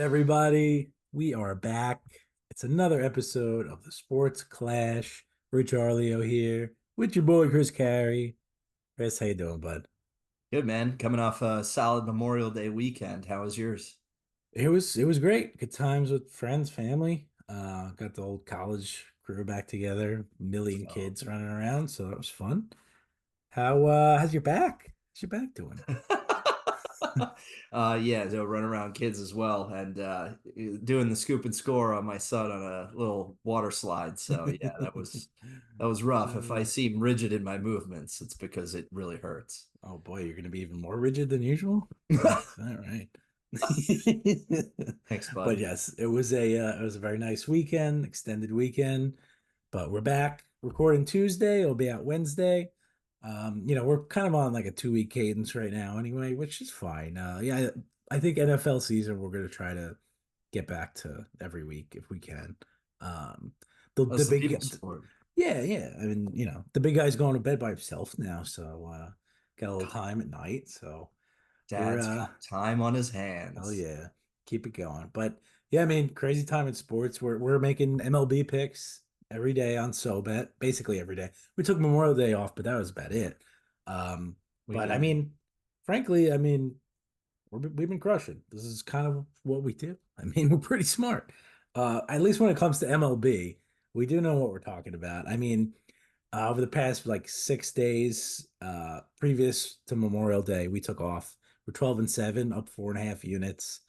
everybody. We are back. It's another episode of the Sports Clash. Rich Arleo here with your boy Chris Carey. Chris, how you doing, bud? Good, man. Coming off a solid Memorial Day weekend. How was yours? It was great. Good times with friends, family. Got the old college crew back together. Million So, kids running around, so that was fun. How's your back? How's your back doing? yeah, so run around kids as well, and doing the scoop and score on my son on a little water slide. So yeah, that was rough. If I Uh, seem rigid in my movements, it's because it really hurts. oh boy, you're gonna be even more rigid than usual. All right. Thanks, But bud. yes, it was a very nice weekend, extended weekend. But we're back recording Tuesday. It'll be out Wednesday. We're kind of on like a 2 week cadence right now anyway, which is fine. Yeah, I think NFL season we're gonna try to get back to every week if we can. Um, the That's the big people sport. yeah, yeah. I mean, the big guy's going to bed by himself now, so got a little God, time at night. So we're Dad's got time on his hell hands. yeah, keep it going. But yeah, I mean, crazy time in sports. We're making MLB picks every day on SoBet, basically every day. We took Memorial Day off, but that was about it. We But I did. mean, frankly, I mean, we've been crushing. This is kind of what we do. I mean, we're pretty smart. At least when it comes to MLB, we do know what we're talking about. I mean, over the past like 6 days, previous to Memorial Day, we took off. We're 12-7, up 4.5 units.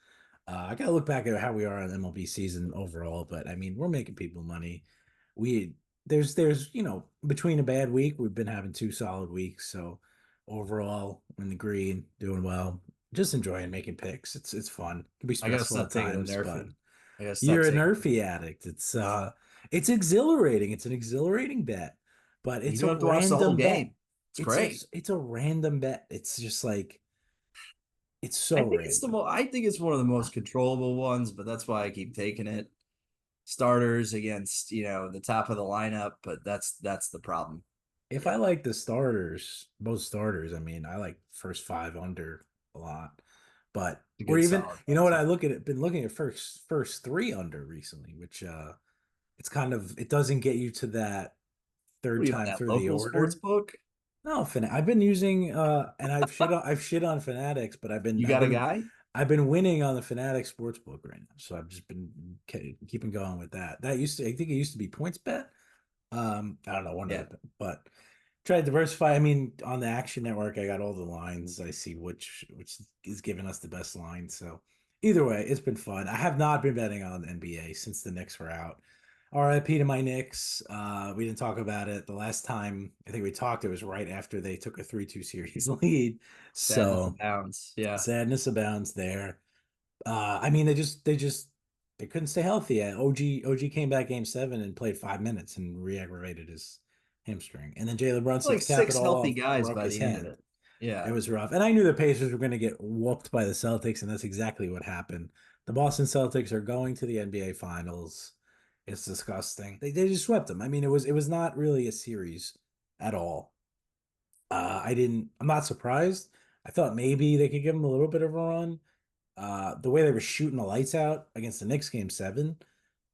I gotta look back at how we are on MLB season overall, but I mean, we're making people money. We there's between a bad week, we've been having two solid weeks. So overall, in the green, doing well. Just enjoying making picks. It's fun. It can be I gotta stressful at stop taking the times, but Nerfing. I gotta stop you're a taking. Nerfy addict. It's exhilarating. It's an exhilarating bet, but You it's don't a have to watch the whole random bet. game. It's great. It's a random bet. It's just like it's so I think it's random. I think it's one of the most controllable ones, but that's why I keep taking it. Starters against, the top of the lineup, but that's the problem. If I like the starters, both starters, I mean, I like first five under a lot. But It's a or good even, solid you know bet what too. I look at it, been looking at first three under recently, which it's kind of it doesn't get you to that What third are you on time that through the local sports order. book? No, I've been using and I've shit on Fanatics, but You got a guy? I've been winning on the Fanatics sportsbook right now. So I've just been keeping going with that. I think it used to be points bet. I don't know, one of Yeah. the, but try to diversify. I mean, on the Action Network, I got all the lines. I see which is giving us the best line. So either way, it's been fun. I have not been betting on NBA since the Knicks were out. RIP to my Knicks. We didn't talk about it the last time. I think we talked. It was right after they took a 3-2 series lead. Sadness So abounds. Yeah. sadness abounds there. I mean, they couldn't stay healthy. OG came back game seven and played 5 minutes and re-aggravated his hamstring. And then Jalen Brunson Like to cap it six all healthy off guys broke by his the end of hand. it. It Yeah. was rough. And I knew the Pacers were going to get whooped by the Celtics, and that's exactly what happened. The Boston Celtics are going to the NBA Finals. It's disgusting. They just swept them. I mean, it was not really a series at all. I'm not surprised. I thought maybe they could give them a little bit of a run, the way they were shooting the lights out against the Knicks game seven,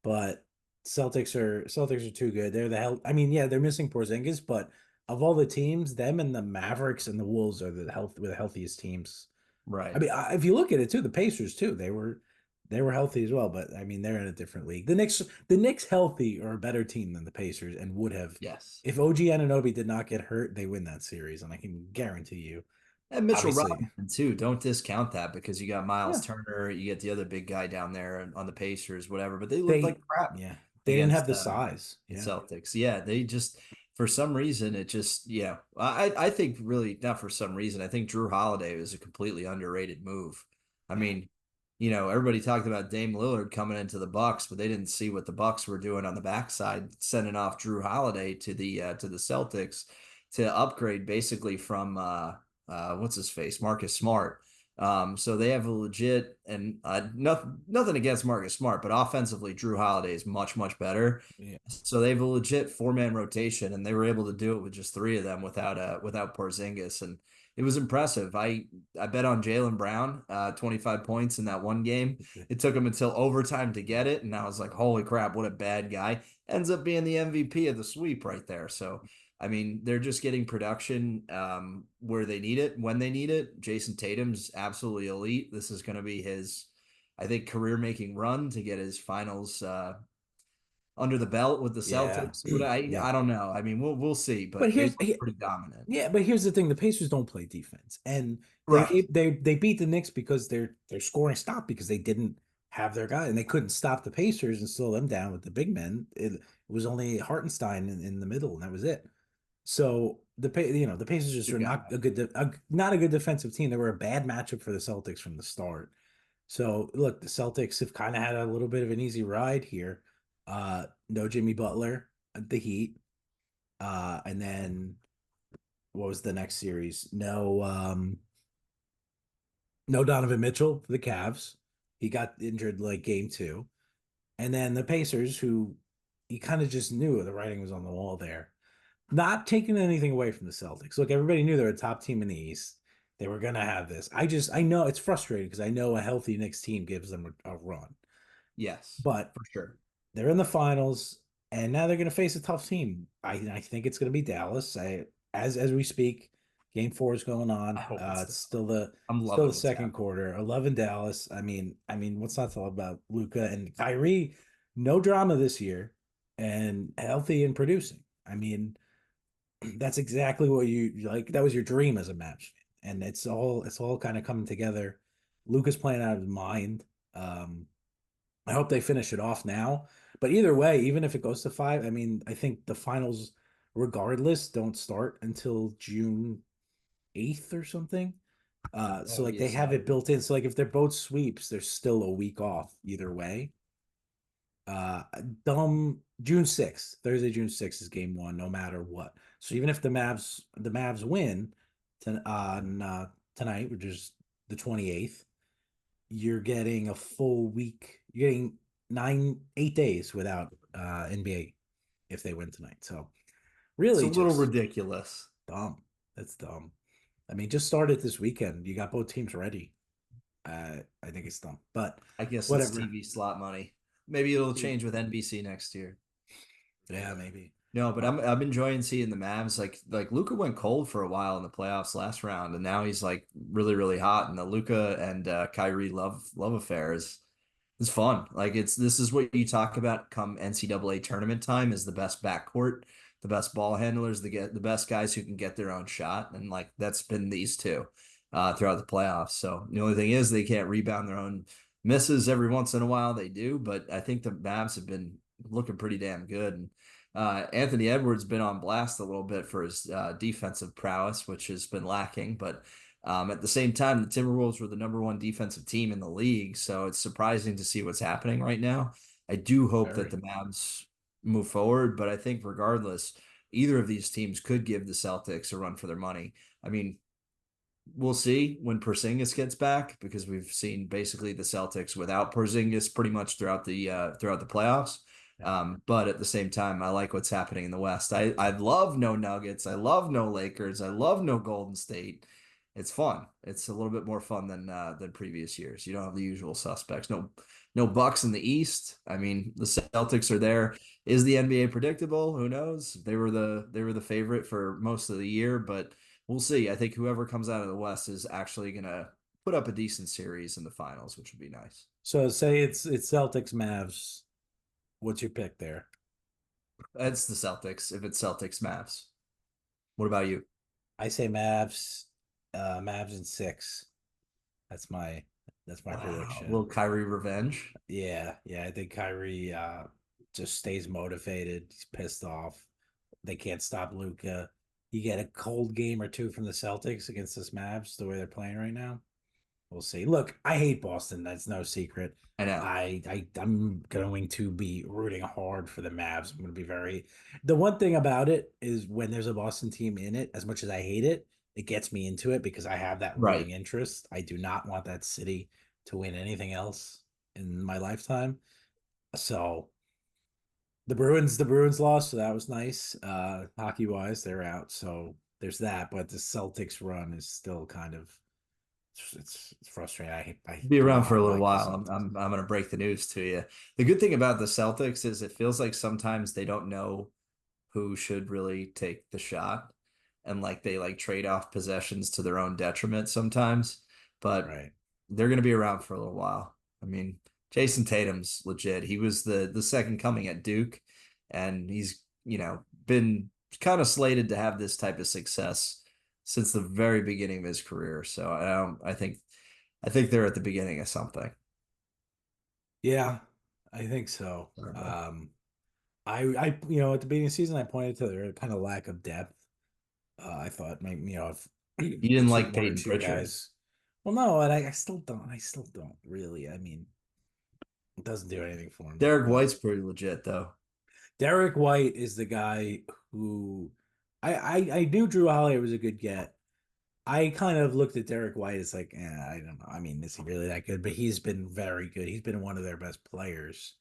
but Celtics are too good. They're the hell. I mean, yeah, they're missing Porzingis, but of all the teams, them and the Mavericks and the Wolves are the healthiest teams. I Right. mean, if you look at it too, the Pacers too, they were healthy as well, but I mean, they're in a different league. The Knicks healthy are a better team than the Pacers and would have Yes. if OG Anunoby did not get hurt, they win that series, and I can guarantee you. And Mitchell Obviously, Robinson too. Don't discount that because you got Miles yeah, Turner, you get the other big guy down there on the Pacers, whatever. But they looked like they crap yeah, they didn't have against the size. the Yeah. Celtics. Yeah, they just for some reason it just yeah. I think really not for some reason. I think Drew Holiday was a completely underrated move. I Yeah. mean, everybody talked about Dame Lillard coming into the Bucks, but they didn't see what the Bucks were doing on the backside, sending off Drew Holiday to the Celtics to upgrade basically from what's his face, Marcus Smart. So they have a legit and nothing against Marcus Smart, but offensively, Drew Holiday is much, much better. Yeah. So they have a legit four-man rotation, and they were able to do it with just three of them without Porzingis. And it was impressive. I bet on Jaylen Brown, 25 points in that one game. It took him until overtime to get it, and I was like, holy crap, what a bad guy. Ends up being the MVP of the sweep right there. So, I mean, they're just getting production where they need it, when they need it. Jason Tatum's absolutely elite. This is going to be his, I think, career-making run to get his finals under the belt with the Yeah. Celtics. But Yeah. I don't know. I mean, we'll see. But But they here's look pretty dominant. yeah, but here's the thing: the Pacers don't play defense, and Right. they beat the Knicks because their scoring stopped because they didn't have their guy, and they couldn't stop the Pacers and slow them down with the big men. It was only Hartenstein in the middle, and that was it. So the Pacers just Good are not guy. not a good defensive team. They were a bad matchup for the Celtics from the start. So look, the Celtics have kind of had a little bit of an easy ride here. No Jimmy Butler, the Heat, and then what was the next series? No Donovan Mitchell for the Cavs. He got injured like game two. And then the Pacers, who you kind of just knew the writing was on the wall there. Not taking anything away from the Celtics. Look, everybody knew they're a top team in the East. They were gonna have this. I know it's frustrating because I know a healthy Knicks team gives them a run. Yes, But for sure. they're in the finals, and now they're going to face a tough team. I think it's going to be Dallas. As we speak, Game 4 is going I on. hope it's It's the. I'm still the loving what's second happening. quarter. 11 Dallas. I mean, what's not to love about Luca and Kyrie? No drama this year, and healthy and producing. I mean, that's exactly what you like. That was your dream as a match, and it's all kind of coming together. Luca's playing out of his mind. Um, I hope they finish it off now. But either way, even if it goes to five, I mean, I think the finals, regardless, don't start until June 8th or something. So Oh like they yes, have it built in. So like if they're both sweeps, there's still a week off either way. Uh, dumb June 6th, Thursday, June 6th is game one, no matter what. So even if the Mavs win tonight, which is the 28th, you're getting a full week. You're getting 8 days without NBA if they win tonight. So it's a really little just ridiculous. dumb. That's dumb. I mean, just start it this weekend. You got both teams ready. I think it's dumb, but I guess it's whatever. TV slot money. Maybe it'll change with NBC next year. Yeah, maybe. No, but Uh, I'm enjoying seeing the Mavs. Like Luca went cold for a while in the playoffs last round, and now he's like really hot. And the Luca and Kyrie love affair is fun. Like this is what you talk about come NCAA tournament time is the best backcourt, the best ball handlers, the best guys who can get their own shot, and like that's been these two throughout the playoffs. So the only thing is they can't rebound their own misses every once in a while. They do, but I think the Mavs have been looking pretty damn good. And Anthony Edwards been on blast a little bit for his defensive prowess, which has been lacking. But at the same time, the Timberwolves were the number one defensive team in the league, so it's surprising to see what's happening right now. I do hope that very. the Mavs move forward, but I think regardless, either of these teams could give the Celtics a run for their money. I mean, we'll see when Porzingis gets back because we've seen basically the Celtics without Porzingis pretty much throughout the playoffs. Yeah. But at the same time, I like what's happening in the West. I love no Nuggets. I love no Lakers. I love no Golden State. It's fun. It's a little bit more fun than previous years. You don't have the usual suspects. No Bucks in the East. I mean, the Celtics are there. Is the NBA predictable? Who knows? They were the favorite for most of the year, but we'll see. I think whoever comes out of the West is actually gonna put up a decent series in the finals, which would be nice. So say it's Celtics Mavs. What's your pick there? It's the Celtics. If it's Celtics, Mavs. What about you? I say Mavs. Mavs in six. That's my that's my Wow, prediction. little Kyrie revenge. Yeah. I think Kyrie just stays motivated. He's pissed off. They can't stop Luca. You get a cold game or two from the Celtics against this Mavs, the way they're playing right now. We'll see. Look, I hate Boston. That's no secret. I know. I'm going to be rooting hard for the Mavs. I'm going to be very. The one thing about it is when there's a Boston team in it, as much as I hate it, it gets me into it because I have that rooting Right. interest. I do not want that city to win anything else in my lifetime. So the Bruins lost, so that was nice. Hockey wise, they're out. So there's that, but the Celtics run is still kind of it's frustrating. I Be do around for not a little like the while. Celtics. I'm going to break the news to you. The good thing about the Celtics is it feels like sometimes they don't know who should really take the shot, and like they like trade off possessions to their own detriment sometimes. But Right. they're going to be around for a little while. I mean, Jason Tatum's legit. He was the second coming at Duke, and he's been kind of slated to have this type of success since the very beginning of his career. So I think they're at the beginning of something. Yeah, I think so. Sorry, bud. I at the beginning of the season I pointed to their kind of lack of depth. I thought maybe if You didn't just like one or Peyton two Pritchard. guys. Well, no, and I still don't. I still don't really. I mean, it doesn't do anything for me. Derek But White's pretty legit though. Derek White is the guy who I knew Drew Holiday was a good get. I kind of looked at Derek White as like, I don't know. I mean, is he really that good? But he's been very good. He's been one of their best players.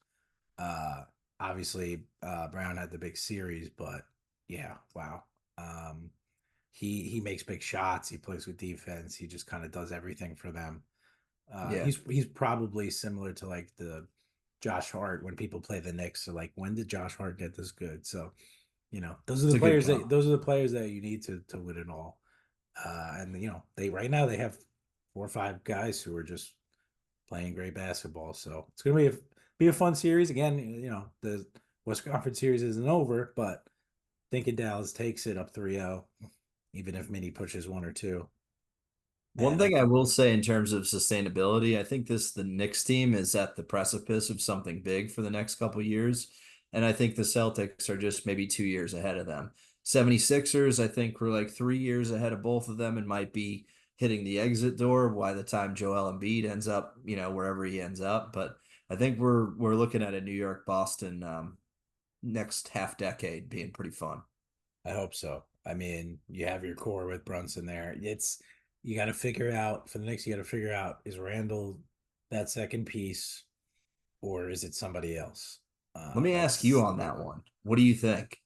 Uh, obviously, Brown had the big series, but yeah, wow. Um, he makes big shots. He plays with defense. He just kind of does everything for them. Yeah, He's probably similar to like the Josh Hart when people play the Knicks. So like, when did Josh Hart get this good? So those are it's the a good players comp. that you need to win it all. And they right now they have 4 or 5 guys who are just playing great basketball. So it's gonna be a fun series. Again, the West Conference series isn't over, but thinking Dallas takes it up 3-0, even if Mini pushes one or two. One And I thing I think will say in terms of sustainability, I think the Knicks team is at the precipice of something big for the next couple of years. And I think the Celtics are just maybe 2 years ahead of them. 76ers, I think, were like 3 years ahead of both of them and might be hitting the exit door by the time Joel Embiid ends up, wherever he ends up. But I think we're looking at a New York Boston next half decade being pretty fun. I hope so. I mean, you have your core with Brunson there. You got to figure out for the Knicks. You got to figure out, is Randall that second piece, or is it somebody else? Let me ask you That's on that one. What do you think?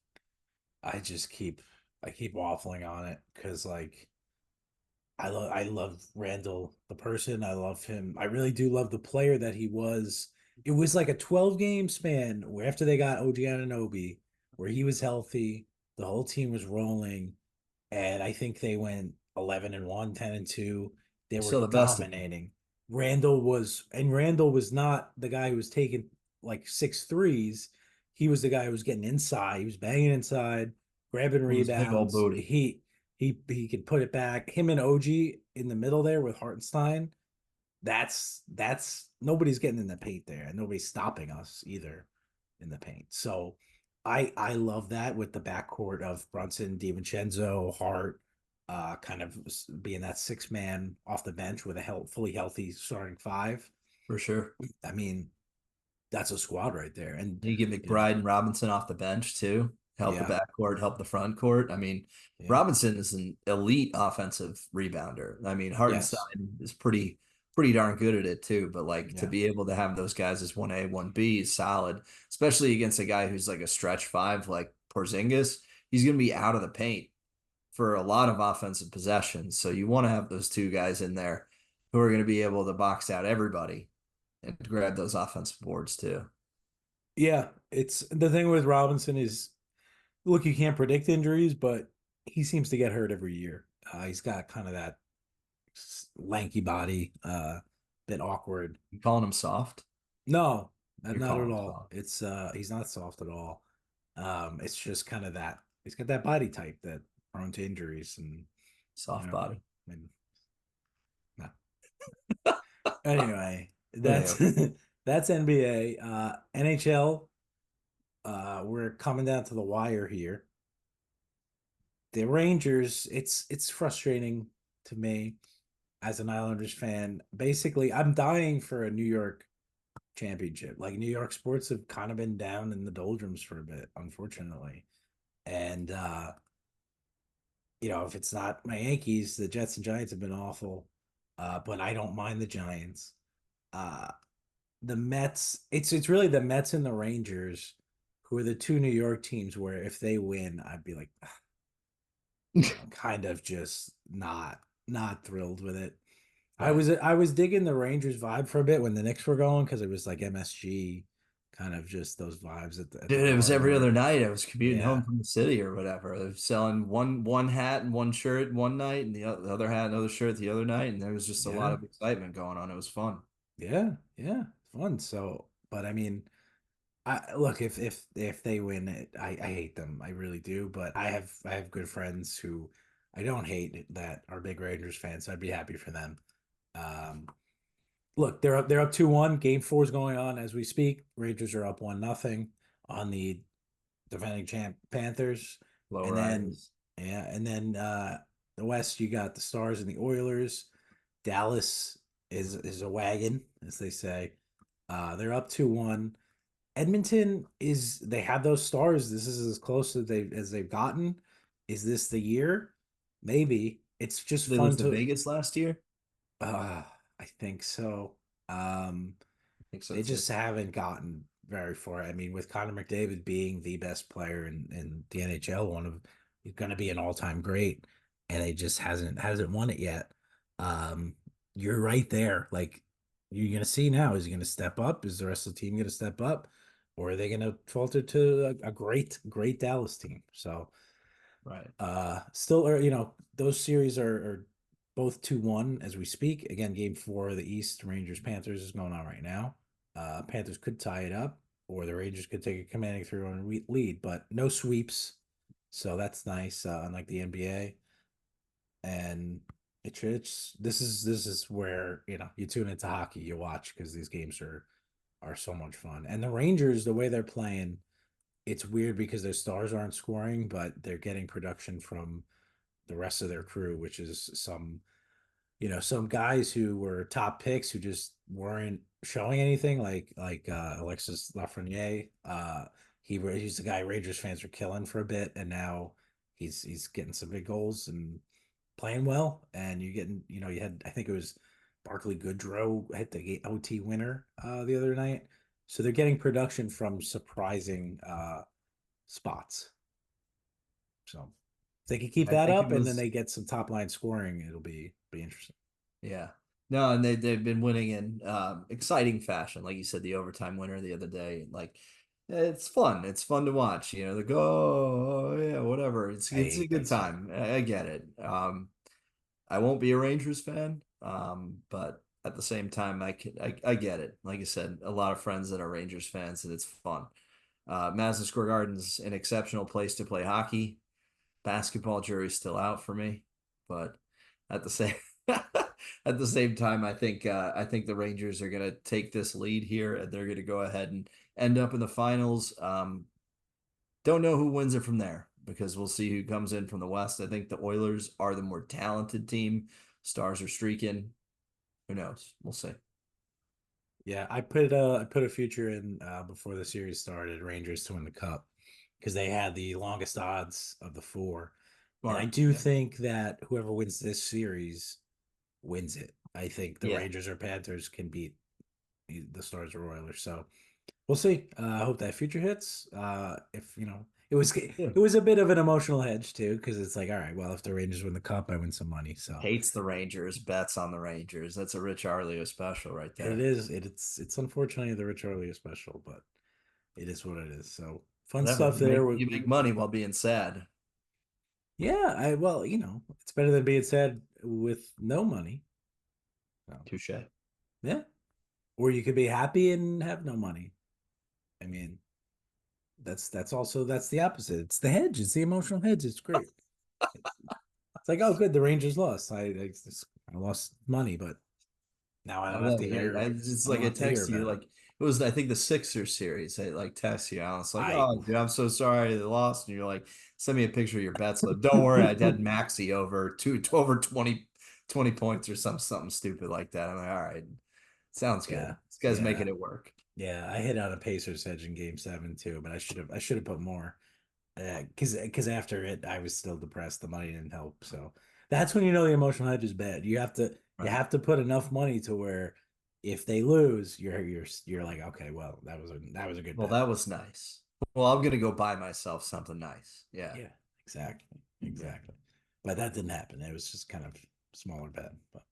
I just keep waffling on it because like I love Randall the person. I love him. I really do love the player that he was. It was like a 12 game span where after they got OG Anunoby, where he was healthy, the whole team was rolling, and I think they went 11-1, 10-2. They You were saw the best of them. dominating. Randall was not the guy who was taking like six threes. He was the guy who was getting inside. He was banging inside, grabbing With his big old rebounds. booty. He could put it back. Him and OG in the middle there with Hartenstein. That's nobody's getting in the paint there, and nobody's stopping us either in the paint. So I love that with the backcourt of Brunson, DiVincenzo, Hart, kind of being that 6 man off the bench with a fully healthy starting five. For sure. I mean, that's a squad right there. And You get you know, McBride and Robinson off the bench too. Help the yeah, backcourt, help the front court. I mean, yeah, Robinson is an elite offensive rebounder. I mean, yes, Hartenstein is pretty darn good at it too. But like to yeah. be able to have those guys as 1A, 1B is solid, especially against a guy who's like a stretch five like Porzingis. He's gonna be out of the paint for a lot of offensive possessions. So you want to have those two guys in there who are going to be able to box out everybody and grab those offensive boards too. Yeah, it's the thing with Robinson is, look, you can't predict injuries, but he seems to get hurt every year. He's got kind of that lanky body, bit awkward. You calling him soft? No, You're not calling at him all. soft. It's he's not soft at all. It's just kind of that he's got that body type that prone to injuries, and you Soft know, body. I mean, no. Anyway, that's Anywho, that's NBA. NHL, we're coming down to the wire here. The Rangers, it's frustrating to me as an Islanders fan. Basically, I'm dying for a New York championship. Like, New York sports have kind of been down in the doldrums for a bit, unfortunately. And if it's not my Yankees, the Jets and Giants have been awful. But I don't mind the Giants. Uh the Mets, it's really the Mets and the Rangers who are the two New York teams where if they win, I'd be like, kind of just not thrilled with it. Right. I was digging the Rangers vibe for a bit when the Knicks were going because it was like MSG, kind of just those vibes at the Dude, it was bar every other there. night. I was commuting Yeah, home from the city or whatever. They were selling one hat and one shirt one night, and the other hat and other shirt the other night, and there was just a lot yeah, of excitement going on. It was fun. yeah, fun. So, but I mean, I look if they win it, I hate them. I really do. But I have good friends who I don't hate that are big Rangers fans. So I'd be happy for them. Um, Look, they're up 2-1. Game four is going on as we speak. Rangers are up 1-0 on the defending champ Panthers. Low And then riders. yeah, and then the West you got the Stars and the Oilers. Dallas is a wagon, as they say. They're up 2-1. Edmonton is they have those stars. This is as close as they've gotten. Is this the year? Maybe. It's just They fun lose to to Vegas last year. uh I think so. Um I think so they too. just haven't gotten very far. I mean, with Connor McDavid being the best player in the NHL, one of he's going to be an all-time great, and he just hasn't won it yet. Um, you're right there. Like you're going to see now, is he going to step up? Is the rest of the team going to step up, or are they going to falter to a great Dallas team? So Right. still, or those series are both 2-1 as we speak. Again, game four of the East, Rangers Panthers is going on right now. Panthers could tie it up, or the Rangers could take a commanding 3-1 lead, but no sweeps. So that's nice, unlike the NBA. And it's this is where you tune into hockey, you watch because these games are so much fun. And the Rangers, the way they're playing, it's weird because their stars aren't scoring, but they're getting production from the rest of their crew, which is some guys who were top picks who just weren't showing anything, like Alexis Lafreniere. He's the guy Rangers fans were killing for a bit, and now he's getting some big goals and playing well. And you getting you had I think it was Barkley Goodrow hit the OT winner the other night. So they're getting production from surprising spots. So if they can keep I that think it up and then was they get some top line scoring, it'll be interesting. yeah. No, and they've been winning in exciting fashion. Like you said, the overtime winner the other day. Like it's fun. It's fun to watch. They go, oh yeah, whatever. It's I it's a hate good that stuff. time. I get it. I won't be a Rangers fan, but at the same time, I get it. Like I said, a lot of friends that are Rangers fans, and it's fun. Madison Square Garden's an exceptional place to play hockey. Basketball jury's still out for me, but at the same at the same time, I think the Rangers are gonna take this lead here, and they're gonna go ahead and end up in the finals. Don't know who wins it from there because we'll see who comes in from the West. I think the Oilers are the more talented team. Stars are streaking. Who knows? We'll see. Yeah, I put a future in before the series started, Rangers to win the cup because they had the longest odds of the four. And I Smart. do Yeah. think that whoever wins this series wins it. I think the Yeah. Rangers or Panthers can beat the Stars or Oilers. So we'll see. I hope that future hits. If Yeah. it was a bit of an emotional hedge too, because it's like, all right, well, if the Rangers win the cup, I win some money. So Hates the Rangers, bets on the Rangers. That's a Rich Arleo special right it there. is. It's unfortunately the Rich Earlier special, but it is what it is. So fun Whatever. stuff You there. make you make money while being sad. Yeah, I well, it's better than being sad with no money. So, Touche. yeah, or you could be happy and have no money. I mean, that's the opposite. It's the hedge. It's the emotional hedge. It's great. It's like, oh, good, the Rangers lost. I lost money, but now I I don't have love to it. hear. It's I don't like I have to hear text you about it. like it was I think the Sixers series. I like text you. I was like, I oh dude, I'm so sorry they lost. And you're like, send me a picture of your bet slip. Don't worry, I had Maxi over 20 points or something stupid like that. I'm like, all right, sounds good. yeah, This guy's making yeah, it work. yeah. I hit on a Pacers hedge in Game 7 too, but I should have put more. Because after it, I was still depressed. The money didn't help. So that's when the emotional hedge is bad. You Right. have to put enough money to where if they lose, you're like, okay, well, that was a good Well, bet. that was nice. Well, I'm gonna go buy myself something nice. Yeah. Yeah, exactly, Yeah. exactly. but that didn't happen. It was just kind of smaller bet. But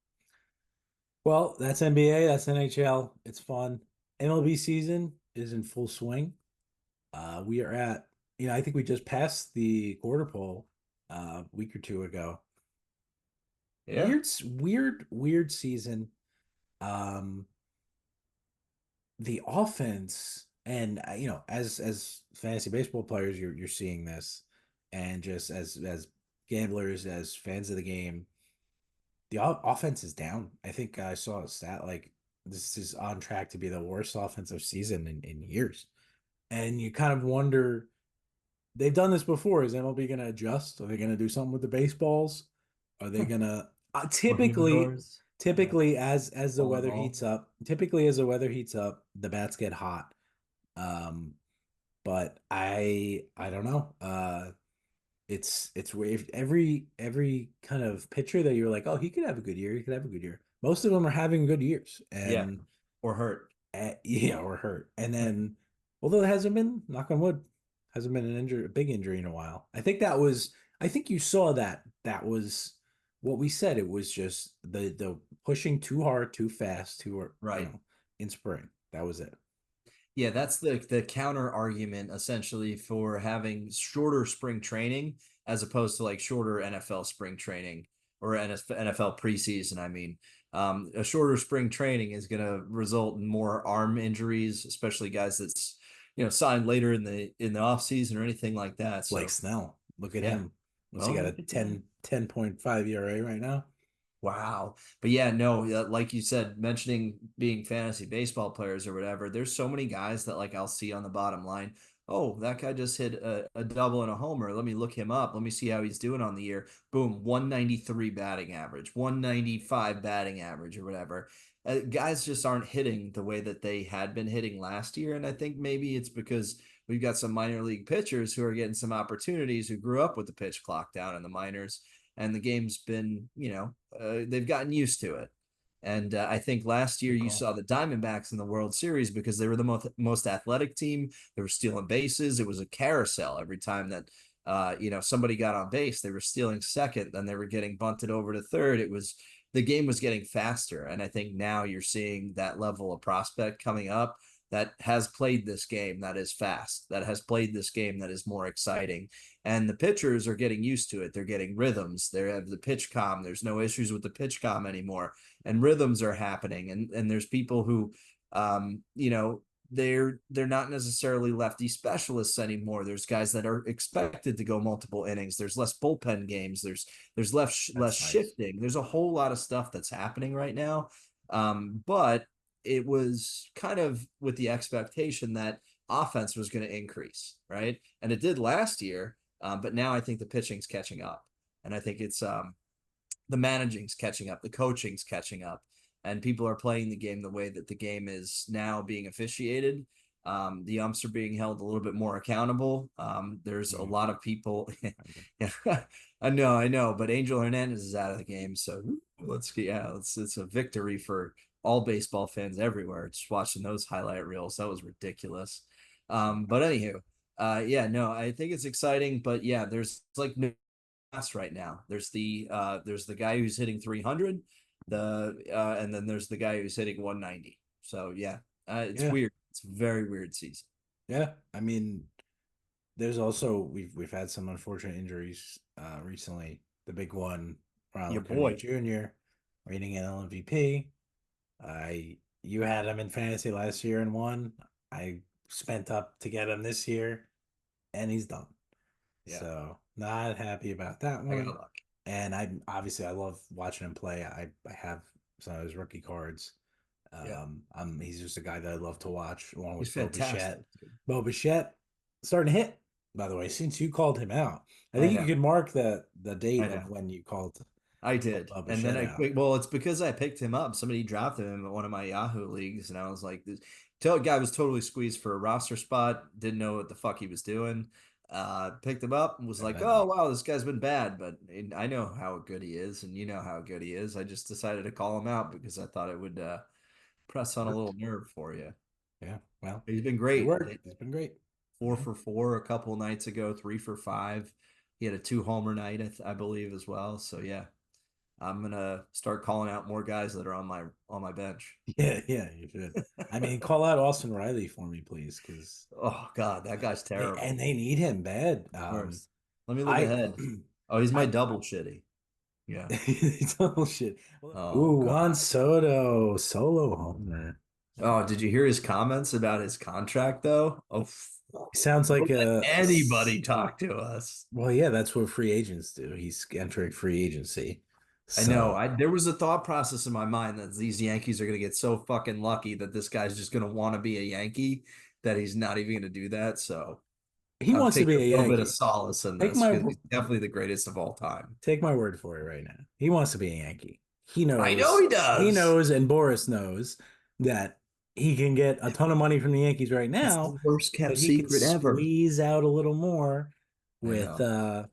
well, that's NBA, that's NHL. It's fun. MLB season is in full swing. We are at, I think we just passed the quarter pole a week or two ago. Yeah. Weird season. Um, the offense, and as fantasy baseball players, you're seeing this, and just as gamblers, as fans of the game, the offense is down. I think I saw a stat like this is on track to be the worst offensive season in years. And you kind of wonder, they've done this before. Is MLB going to adjust? Are they going to do something with the baseballs? Are they going to More typically humidors. Yeah. typically as the Bowling weather ball. heats up, typically as the weather heats up, the bats get hot. Um, but I don't know. It's weird. Every kind of pitcher that you're like, oh, he could have a good year. He could have a good year. Most of them are having good years, Yeah. and Or hurt. yeah, or hurt. And then, although it hasn't been, knock on wood, hasn't been a big injury in a while. I think you saw that. That was what we said. It was just the pushing too hard, too fast, Right. in spring. That was it. Yeah, that's the counter argument essentially for having shorter spring training as opposed to like shorter NFL spring training or NFL preseason. I mean, a shorter spring training is going to result in more arm injuries, especially guys that's signed later in the off season or anything like that. Blake So Snell, look at yeah, him. What's he well, got, a look at that. 10.5 ERA right now? Wow. But yeah, no, like you said, mentioning being fantasy baseball players or whatever, there's so many guys that like I'll see on the bottom line. Oh, that guy just hit a double and a homer. Let me look him up. Let me see how he's doing on the year. Boom, 193 batting average, 195 batting average or whatever. Guys just aren't hitting the way that they had been hitting last year. And I think maybe it's because we've got some minor league pitchers who are getting some opportunities who grew up with the pitch clock down in the minors and the game's been, they've gotten used to it. And I think last year Good you call. saw the Diamondbacks in the World Series because they were the most athletic team. They were stealing bases. It was a carousel every time that somebody got on base. They were stealing second, then they were getting bunted over to third. It was the game was getting faster, and I think now you're seeing that level of prospect coming up that has played this game that is fast, that has played this game that is more exciting. And the pitchers are getting used to it. They're getting rhythms. They have the pitch com. There's no issues with the pitch com anymore. And rhythms are happening. And there's people who they're not necessarily lefty specialists anymore. There's guys that are expected to go multiple innings. There's less bullpen games. There's less That's nice. shifting. There's a whole lot of stuff that's happening right now. But it was kind of with the expectation that offense was going to increase, right? And it did last year, but now I think the pitching's catching up, and I think it's the managing's catching up, the coaching's catching up, and people are playing the game the way that the game is now being officiated. The umps are being held a little bit more accountable. There's a Mm, lot of people. okay. Yeah, I know, but Angel Hernandez is out of the game, so it's a victory for all baseball fans everywhere. Just watching those highlight reels, that was ridiculous. But anywho, yeah, no, I think it's exciting, but yeah, there's like no class right now. There's the guy who's hitting 300, and then there's the guy who's hitting 190. So yeah, it's Yeah, weird. It's a very weird season. yeah. I mean, there's also we've had some unfortunate injuries recently. The big one, Your Ronald Acuna boy, Jr., reigning NL MVP. I You had him in fantasy last year and won. I spent up to get him this year, and he's done. yeah, So not happy about that I got one. luck. And I love watching him play. I have some of his rookie cards. Yeah, He's just a guy that I love to watch, along he's with Bo Bichette. fantastic. Bo Bichette starting to hit, by the way, since you called him out. I I think you know, could mark the I date know. of when you I called did. Bo And then Bichette I out. quick well, it's because I picked him up. Somebody drafted him in one of my Yahoo leagues, and I was like, this guy was totally squeezed for a roster spot, didn't know what the fuck he was doing. Picked him up and was And like, then oh wow, this guy's been bad, but I know how good he is, and you know how good he is. I just decided to call him out because I thought it would press on a little worked. nerve for you. Yeah, well, He's been it great. worked. It's been great. Four Yeah, for four a couple nights ago, 3 for 5. He had a 2-homer night, I believe, as well. So yeah, I'm gonna start calling out more guys that are on my bench. Yeah, yeah, you should. I mean, call out Austin Riley for me, please, because Oh God, that guy's and terrible. they need him bad. Worst. Let me look I ahead. Oh, he's my I double shitty. Yeah. total shit. Oh Ooh, Juan God. Soto solo homer. Oh, did you hear his comments about his contract though? Oh, Sounds like don't let a anybody talk to us. well, yeah, that's what free agents do. He's entering free agency. I know. So There was a thought process in my mind that these Yankees are going to get so fucking lucky that this guy's just going to want to be a Yankee that he's not even going to do that. So he I'm wants to be taking a a little bit of Yankee. solace in Take this my because he's definitely the greatest of all time. take my word for it right now. He wants to be a Yankee. He I know knows. he He does. knows, and Boris knows that he can get a ton of money from the Yankees right It's now, the worst but kept he can secret ever. squeeze out a little more I with know.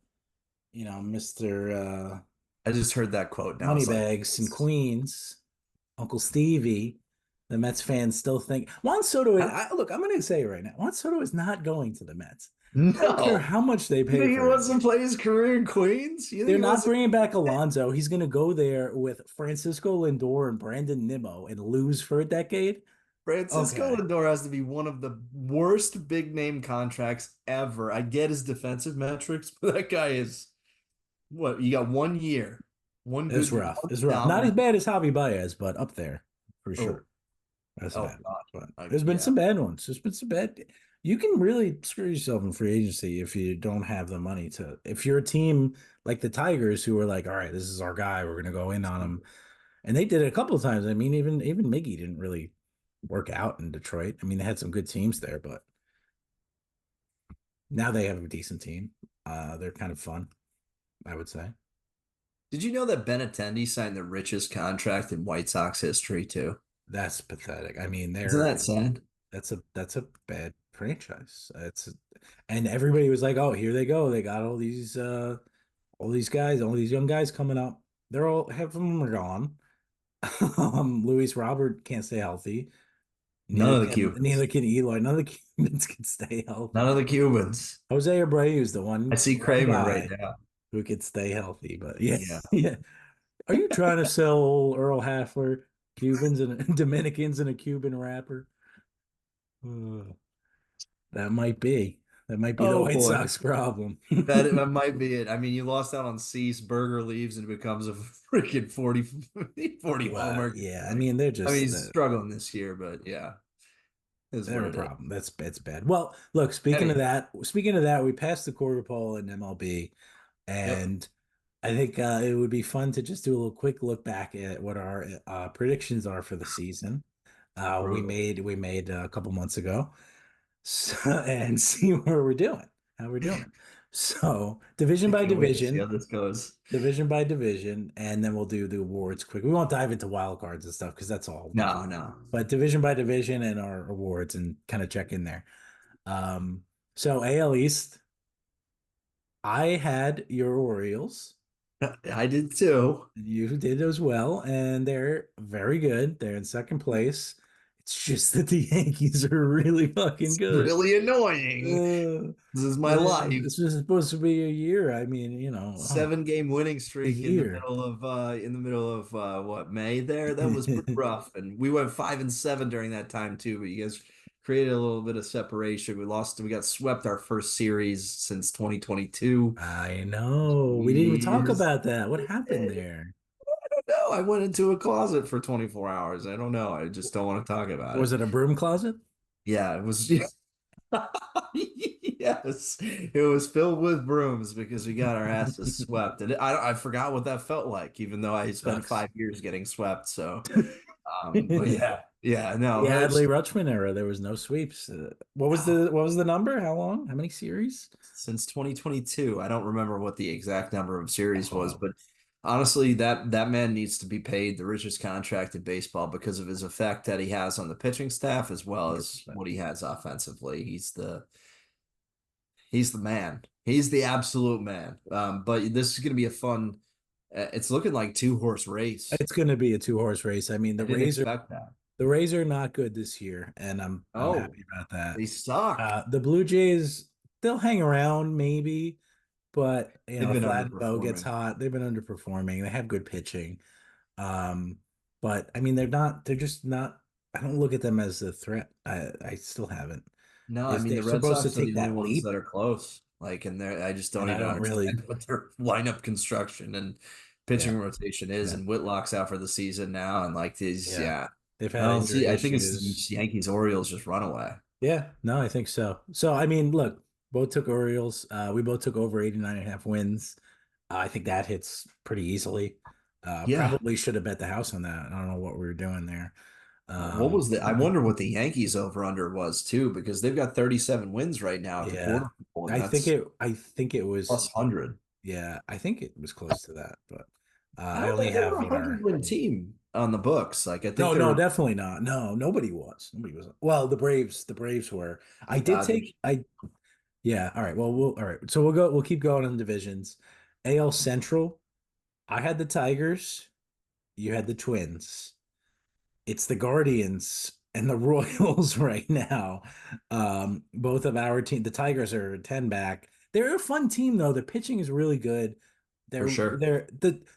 Mr. I just heard that quote now. It's like, Moneybags and Queens, Uncle Stevie. The Mets fans still think Juan Soto. Look, I'm going to say it right now. Juan Soto is not going to the Mets. I don't care no. how much they You pay think he for wants him. to play his career in Queens? You think They're he wants not to? bringing back Alonso. He's going to go there with Francisco Lindor and Brandon Nimmo and lose for a decade. Francisco Okay, Lindor has to be one of the worst big name contracts ever. I get his defensive metrics, but that guy is what? You got 1 year, it's rough. one It's rough. Not as dominant. bad as Javi Baez, but up there for Oh, sure. That's a oh bad one. God. But there's been Yeah. some bad ones. There's been some bad. You can really screw yourself in free agency if you don't have the money to. If you're a team like the Tigers who are like, all right, this is our guy, we're gonna go in on him, and they did it a couple of times. I mean, even Miggy didn't really work out in Detroit. I mean, they had some good teams there, but now they have a decent team. They're kind of fun, I would say. Did you know that Ben Attendee signed the richest contract in White Sox history too? That's pathetic. I mean, Isn't that sad? that's a bad franchise. And everybody was like, "Oh, here they go. They got all these guys, all these young guys coming up. They're all half of them are gone. Luis Robert can't stay healthy. None of the Cubans. Neither can Eloy. None of the Cubans can stay None of healthy. the Cubans. Jose Abreu is the I see one Kramer right guy now. who could stay healthy. But yeah, Yeah. yeah. Are you trying to sell Earl Halfler Cubans and Dominicans in a Cuban wrapper? Uh, that might be. That might be the Oh White boy. Sox problem. That might be it. I mean, you lost out on Cease, Burger leaves, and it becomes a freaking 40 Well, homer yeah. I guy. mean, they're I mean, just he's struggling this year, but yeah, is what they're a it is. problem. That's bad. Well, look, Anyhow, speaking of that, we passed the quarter pole in MLB, yep, and I think it would be fun to just do a little quick look back at what our predictions are for the season. brutal. We made a couple months ago, so, and see where we're doing, how we're doing. So I can't wait to see how this goes. division by division, and then we'll do the awards quick. We won't dive into wild cards and stuff because that's all No, fun. no. But division by division and our awards and kind of check in there. Um, so AL East, I had your Orioles. I did too. You did as well, and they're very good. They're in second place. It's just that the Yankees are really fucking It's good. really annoying. Uh, This is my life. this was supposed to be a year. I mean, oh, 7 game winning a streak year. in the middle of what, May there. That was pretty rough. And we went 5-7 during that time too, but you guys created a little bit of separation. We got swept our first series since 2022. I know. We didn't even talk Jeez. about that. What happened there? No, I went into a closet for 24 hours. I don't know. I just don't want to talk about Was it. it a broom closet? Yeah, it was. Yes, it was filled with brooms because we got our asses swept, and I forgot what that felt like, even though I spent Sucks. 5 years getting swept. So, but The yeah, no, very Adley Rutschman era, there was no sweeps. What was the number? How long? How many series? since 2022. I don't remember what the exact number of series was, Oh, but honestly, that man needs to be paid the richest contract in baseball because of his effect that he has on the pitching staff as well as 100%. what he has offensively. He's the man. He's the absolute man. But this is going to be a fun. It's looking like 2-horse race. It's going to be a two-horse race. I mean, I didn't expect that. The Rays are not good this year, and I'm Oh, happy about that. they suck. The Blue Jays, they'll hang around maybe, but They've if been Vladimo gets underperforming. hot, they've been underperforming. They have good pitching. Um, but I mean, they're just not. I don't look at them as a threat. I still haven't. No, I If mean they're the Red supposed to Sox are the take only that ones leap, that are close. Like, and they're I just don't and I even don't really, understand what their lineup construction and yeah, pitching rotation is. yeah, And Whitlock's out for the season now, and like these, yeah. yeah. They've I had don't see. injury I think it's issues. the Yankees Orioles just run away. Yeah, no, I think so. So, I mean, look, both took Orioles. We both took over 89.5 wins. I think that hits pretty easily. Yeah. Probably should have bet the house on that. I don't know what we were doing there. What was the? I But wonder what the Yankees over under was too, because they've got 37 wins right now at the yeah, quarter, and that's I think it was, plus 100. yeah, I think it was close to that, but I I don't only think they have were a 100 win team on the books. Like I think no, they no, were definitely not. No, nobody was. Nobody was. Well, the Braves were. I did Dodgers. take, yeah, all right. Well, all right. So we'll keep going on divisions. AL Central, I had the Tigers, you had the Twins. It's the Guardians and the Royals right now. Both of our team, the Tigers are 10 back. They're a fun team though. The pitching is really good. For sure. They're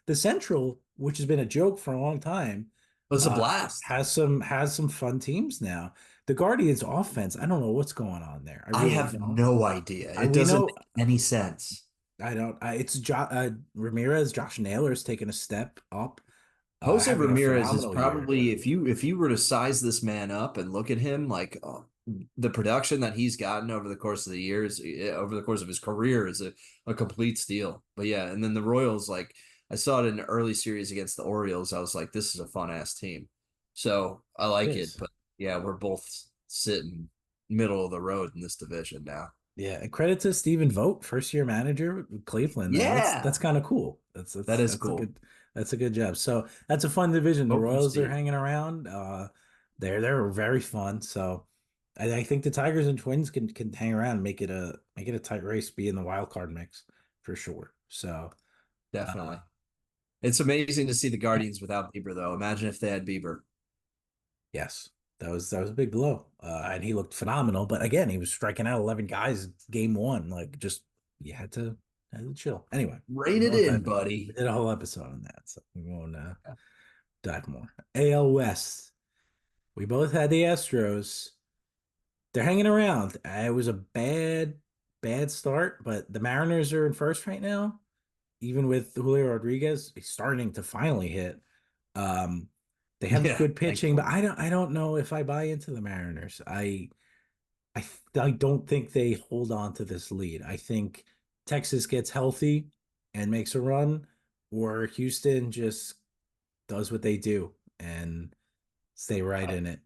the Central, which has been a joke for a long time, It was a blast. has some fun teams now. The Guardians offense, I don't know what's going on there. I I really have don't. no idea. It We doesn't know make any sense. I don't. Ramirez, Josh Naylor's taken a step up, Jose having a Ramirez is phenomenal year. probably if you were to size this man up and look at him like the production that he's gotten over the course of the years, over the course of his career is a complete steal. But yeah, and then the Royals, like I saw it in the early series against the Orioles. I was like, this is a fun ass team. So I It like it. is. But yeah, we're both sitting middle of the road in this division now. Yeah, and credit to Stephen Vogt, first year manager with Cleveland. That's Yeah, kind of cool. that is cool. That's a good job. So that's a fun division. The Vote for Royals are Steve. hanging around. They're very fun. So I think the Tigers and Twins can hang around and make it a tight race, be in the wild card mix for sure. So uh, Definitely. It's amazing to see the Guardians without Bieber, though. Imagine if they had Bieber. yes, that was a big blow. And he looked phenomenal. But again, he was striking out 11 guys game one. Like just you had to chill. Anyway, Rein it in, we buddy. did a whole episode on that, so we won't dive more. AL West. We both had the Astros. They're hanging around. It was a bad start, but the Mariners are in first right now. Even with Julio Rodriguez, he's starting to finally hit. Um, they have Yeah, good pitching, but thankfully. I don't know if I buy into the Mariners. I don't think they hold on to this lead. I think Texas gets healthy and makes a run, or Houston just does what they do and stay right I, in it.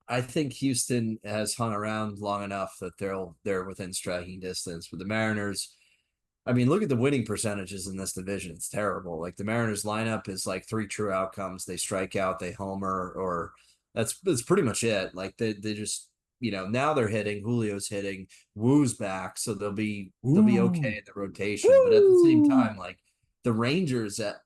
I think Houston has hung around long enough that they're within striking distance. But the Mariners, I mean, look at the winning percentages in this division. It's terrible. Like the Mariners lineup is like three true outcomes. They strike out, they homer, or that's pretty much it. Like they just now they're hitting. Julio's hitting. Woo's back, so they'll be okay Ooh, in the rotation. But at the same woo! time, like the Rangers at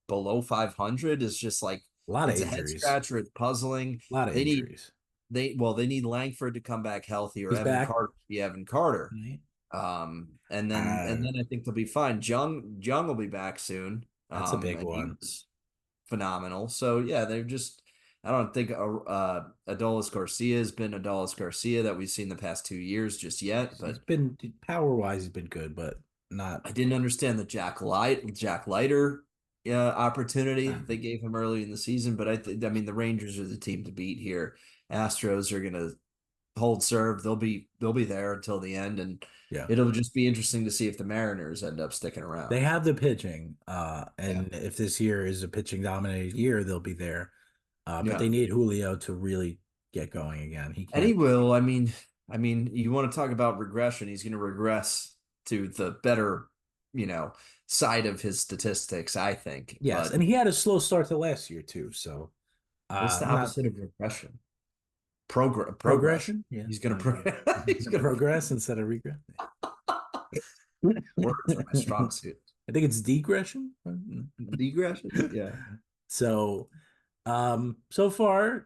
below 500 is just like A lot of it's a head injuries. scratcher. It's puzzling. A lot of They need injuries. they need Langford to come back healthy or He's Evan back. Carter to be Evan Carter. Right? And then I think they'll be fine. Jung will be back soon. That's a big And he one. was phenomenal. So yeah, they're just I don't think Adolis Garcia has been Adolis Garcia that we've seen the past 2 years just yet. He's But been power wise, he's been good, but not. I didn't understand the Jack Leiter opportunity that they gave him early in the season. But I mean the Rangers are the team to beat here. Astros are gonna hold serve. They'll be there until the end, and Yeah. it'll just be interesting to see if the Mariners end up sticking They around. have the pitching. Yeah, And if this year is a pitching dominated year, they'll be there. But they yeah, need Julio to really get going again. He and he can't. will. I mean, you want to talk about regression? He's going to regress to the better, you know, side of his statistics, I think. Yes, But and he had a slow start to last year too. So what's the not opposite of regression? Progression. progression. Yeah, He's going okay. to he's going Progress instead of regress. words are my strong suit. I think it's degression. Degression. Yeah, So so far,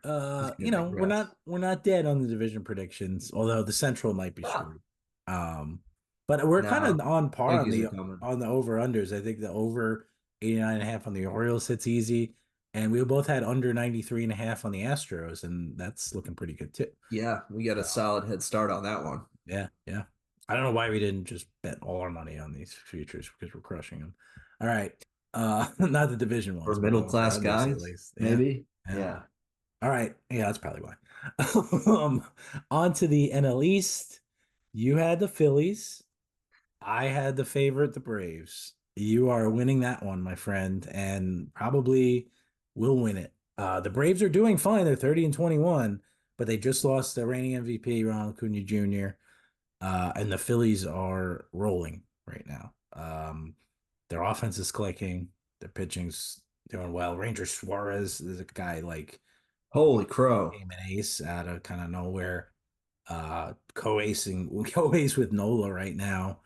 he's going to digress. we're not dead on the division predictions, although the Central might be Ah, screwed. Um, But we're kind No, of on par Yankees are coming. on the over unders. I think the over 89.5 on the Orioles hits easy. And we both had under 93.5 on the Astros, and that's looking pretty good too. Yeah, we got a So solid head start on that one. yeah, yeah. I don't know why we didn't just bet all our money on these futures because we're crushing them. All right. Not the division For ones, but the middle over class unders at guys, least. Yeah. maybe. Yeah. Yeah. All right. Yeah, that's probably why. On to the NL East. You had the Phillies. I had the favorite, the Braves. You are winning that one, my friend, and probably will win it. The Braves are doing fine. They're 30 and 21, but they just lost the reigning MVP, Ronald Acuna Jr. And the Phillies are rolling right now. Their offense is clicking. Their pitching's doing well. Ranger Suarez is a guy like Holy crow. became an ace out of kind of nowhere. Co-ace with Nola right now.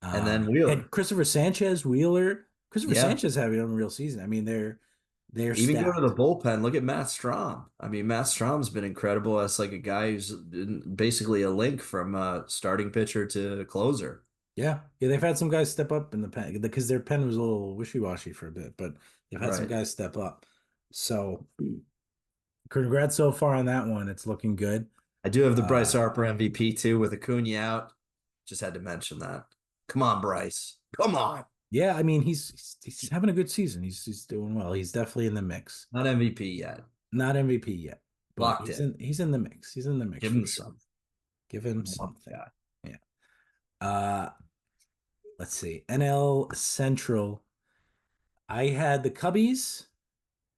And then And Wheeler. Christopher Sanchez, Wheeler. Christopher Yeah. Sanchez having an unreal season. I mean, they're Even go to the stacked. bullpen. Look at Matt Strom. I mean, Matt Strom's been incredible as like a guy who's been basically a link from starting pitcher to closer. Yeah, yeah, they've had some guys step up in the pen because their pen was a little wishy-washy for a bit, but they've had some Right. guys step up. So, congrats so far on that one. It's looking good. I do have the Bryce Uh, Harper MVP too with Acuna out. Just had to mention that. Come on, Bryce. Come on. yeah, I mean, he's having a good season. He's doing well. He's definitely in the mix. Not MVP yet. Not MVP yet, but Locked in. he's in the mix. He's in the mix Give for him sure. some. Give him I want something. that. Yeah. Uh, let's see. NL Central. I had the Cubbies.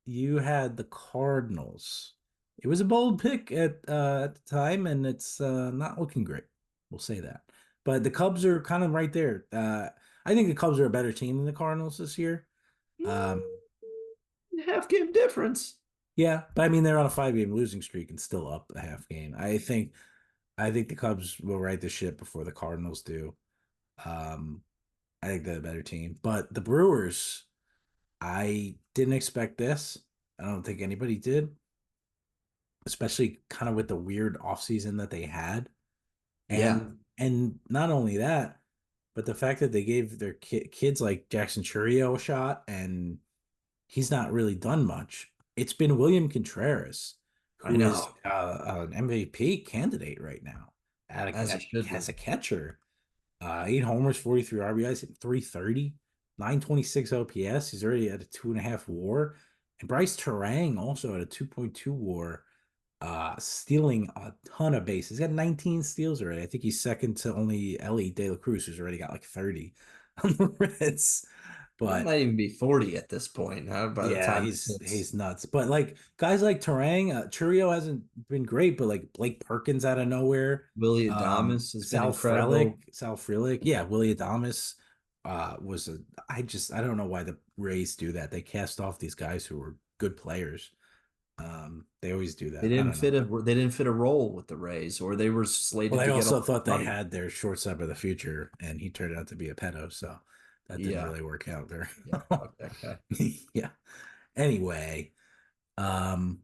You had the Cardinals. It was a bold pick at the time, and it's not looking great. We'll say that. But the Cubs are kind of right there. I think the Cubs are a better team than the Cardinals this year. Um, Half game difference. yeah, but I mean they're on a 5 game losing streak and still up a half game. I think the Cubs will right the ship before the Cardinals do. Um, I think they're a better team. But the Brewers, I didn't expect this. I don't think anybody did, especially kind of with the weird offseason that they had. Yeah, And not only that, but the fact that they gave their kids like Jackson Churio a shot and he's not really done much. It's been William Contreras, I who is know. an MVP candidate right now As he should as be. a catcher. 8 homers, 43 RBIs, 330, 926 OPS. He's already at a 2.5 WAR. And Bryce Terang also at a 2.2 WAR, stealing a ton of bases. He's got 19 steals already. I think he's second to only Ellie De La Cruz, who's already got like 30 on the Reds. He But might even be 40 at this point, huh, by the yeah, time he's it's he's nuts. But like guys like Terang, Churio hasn't been great, but like Blake Perkins out of nowhere, Willie Adames has been incredible. Sal Frelick, yeah, Willie Adames was a. I don't know why the Rays do that. They cast off these guys who were good players. They always do that. I don't know. They didn't fit a role with the Rays, or they were Well, slated they to get also all thought the they money. had their shortstop of the future, and he turned out to be a pedo, so that didn't Yeah, really work out very yeah, well. fuck that guy. Yeah. Anyway, um,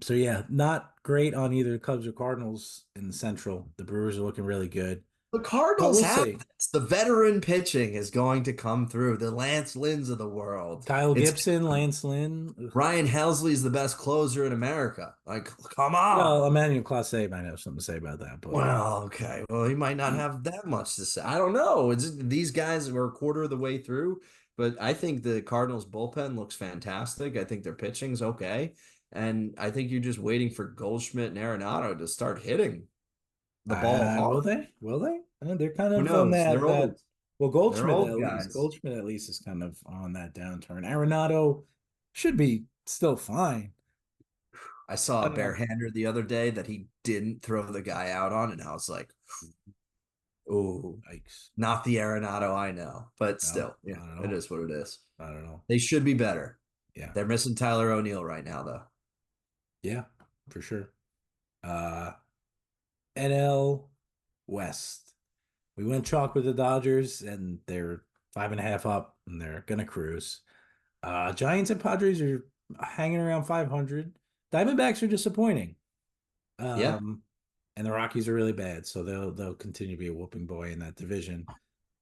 so yeah, not great on either Cubs or Cardinals in the Central. The Brewers are looking really good, The but Cardinals we'll have see. this. The veteran pitching is going to come through. The Lance Lynns of the world. Kyle It's Gibson, Lance Lynn. Ugh. Ryan Helsley is the best closer in America. Like, come Well, on. Emmanuel Clase might have something to say about that, but Well, okay. Well, he might not have that much to say. I don't know. These guys are a quarter of the way through, but I think the Cardinals bullpen looks fantastic. I think their pitching's okay. And I think you're just waiting for Goldschmidt and Arenado to start hitting the ball will hard. they? Will they? They're kind Who of on knows? that They're that. old. Well, They're old guys. Goldschmidt at least is kind of on that downturn. Arenado should be still fine. I saw I a don't know. barehander the other day that he didn't throw the guy out on, and I was like, oh, Yikes. not the Arenado I know, but No, still, I yeah, don't it know. is what it is. I don't know. They should be better. Yeah. They're missing Tyler O'Neill right now, though. Yeah, for sure. Uh NL West. We went chalk with the Dodgers, and they're 5.5 up, and they're gonna cruise. Giants and Padres are hanging around 500. Diamondbacks are disappointing. Yeah, Um, and the Rockies are really bad, so they'll continue to be a whooping boy in that division.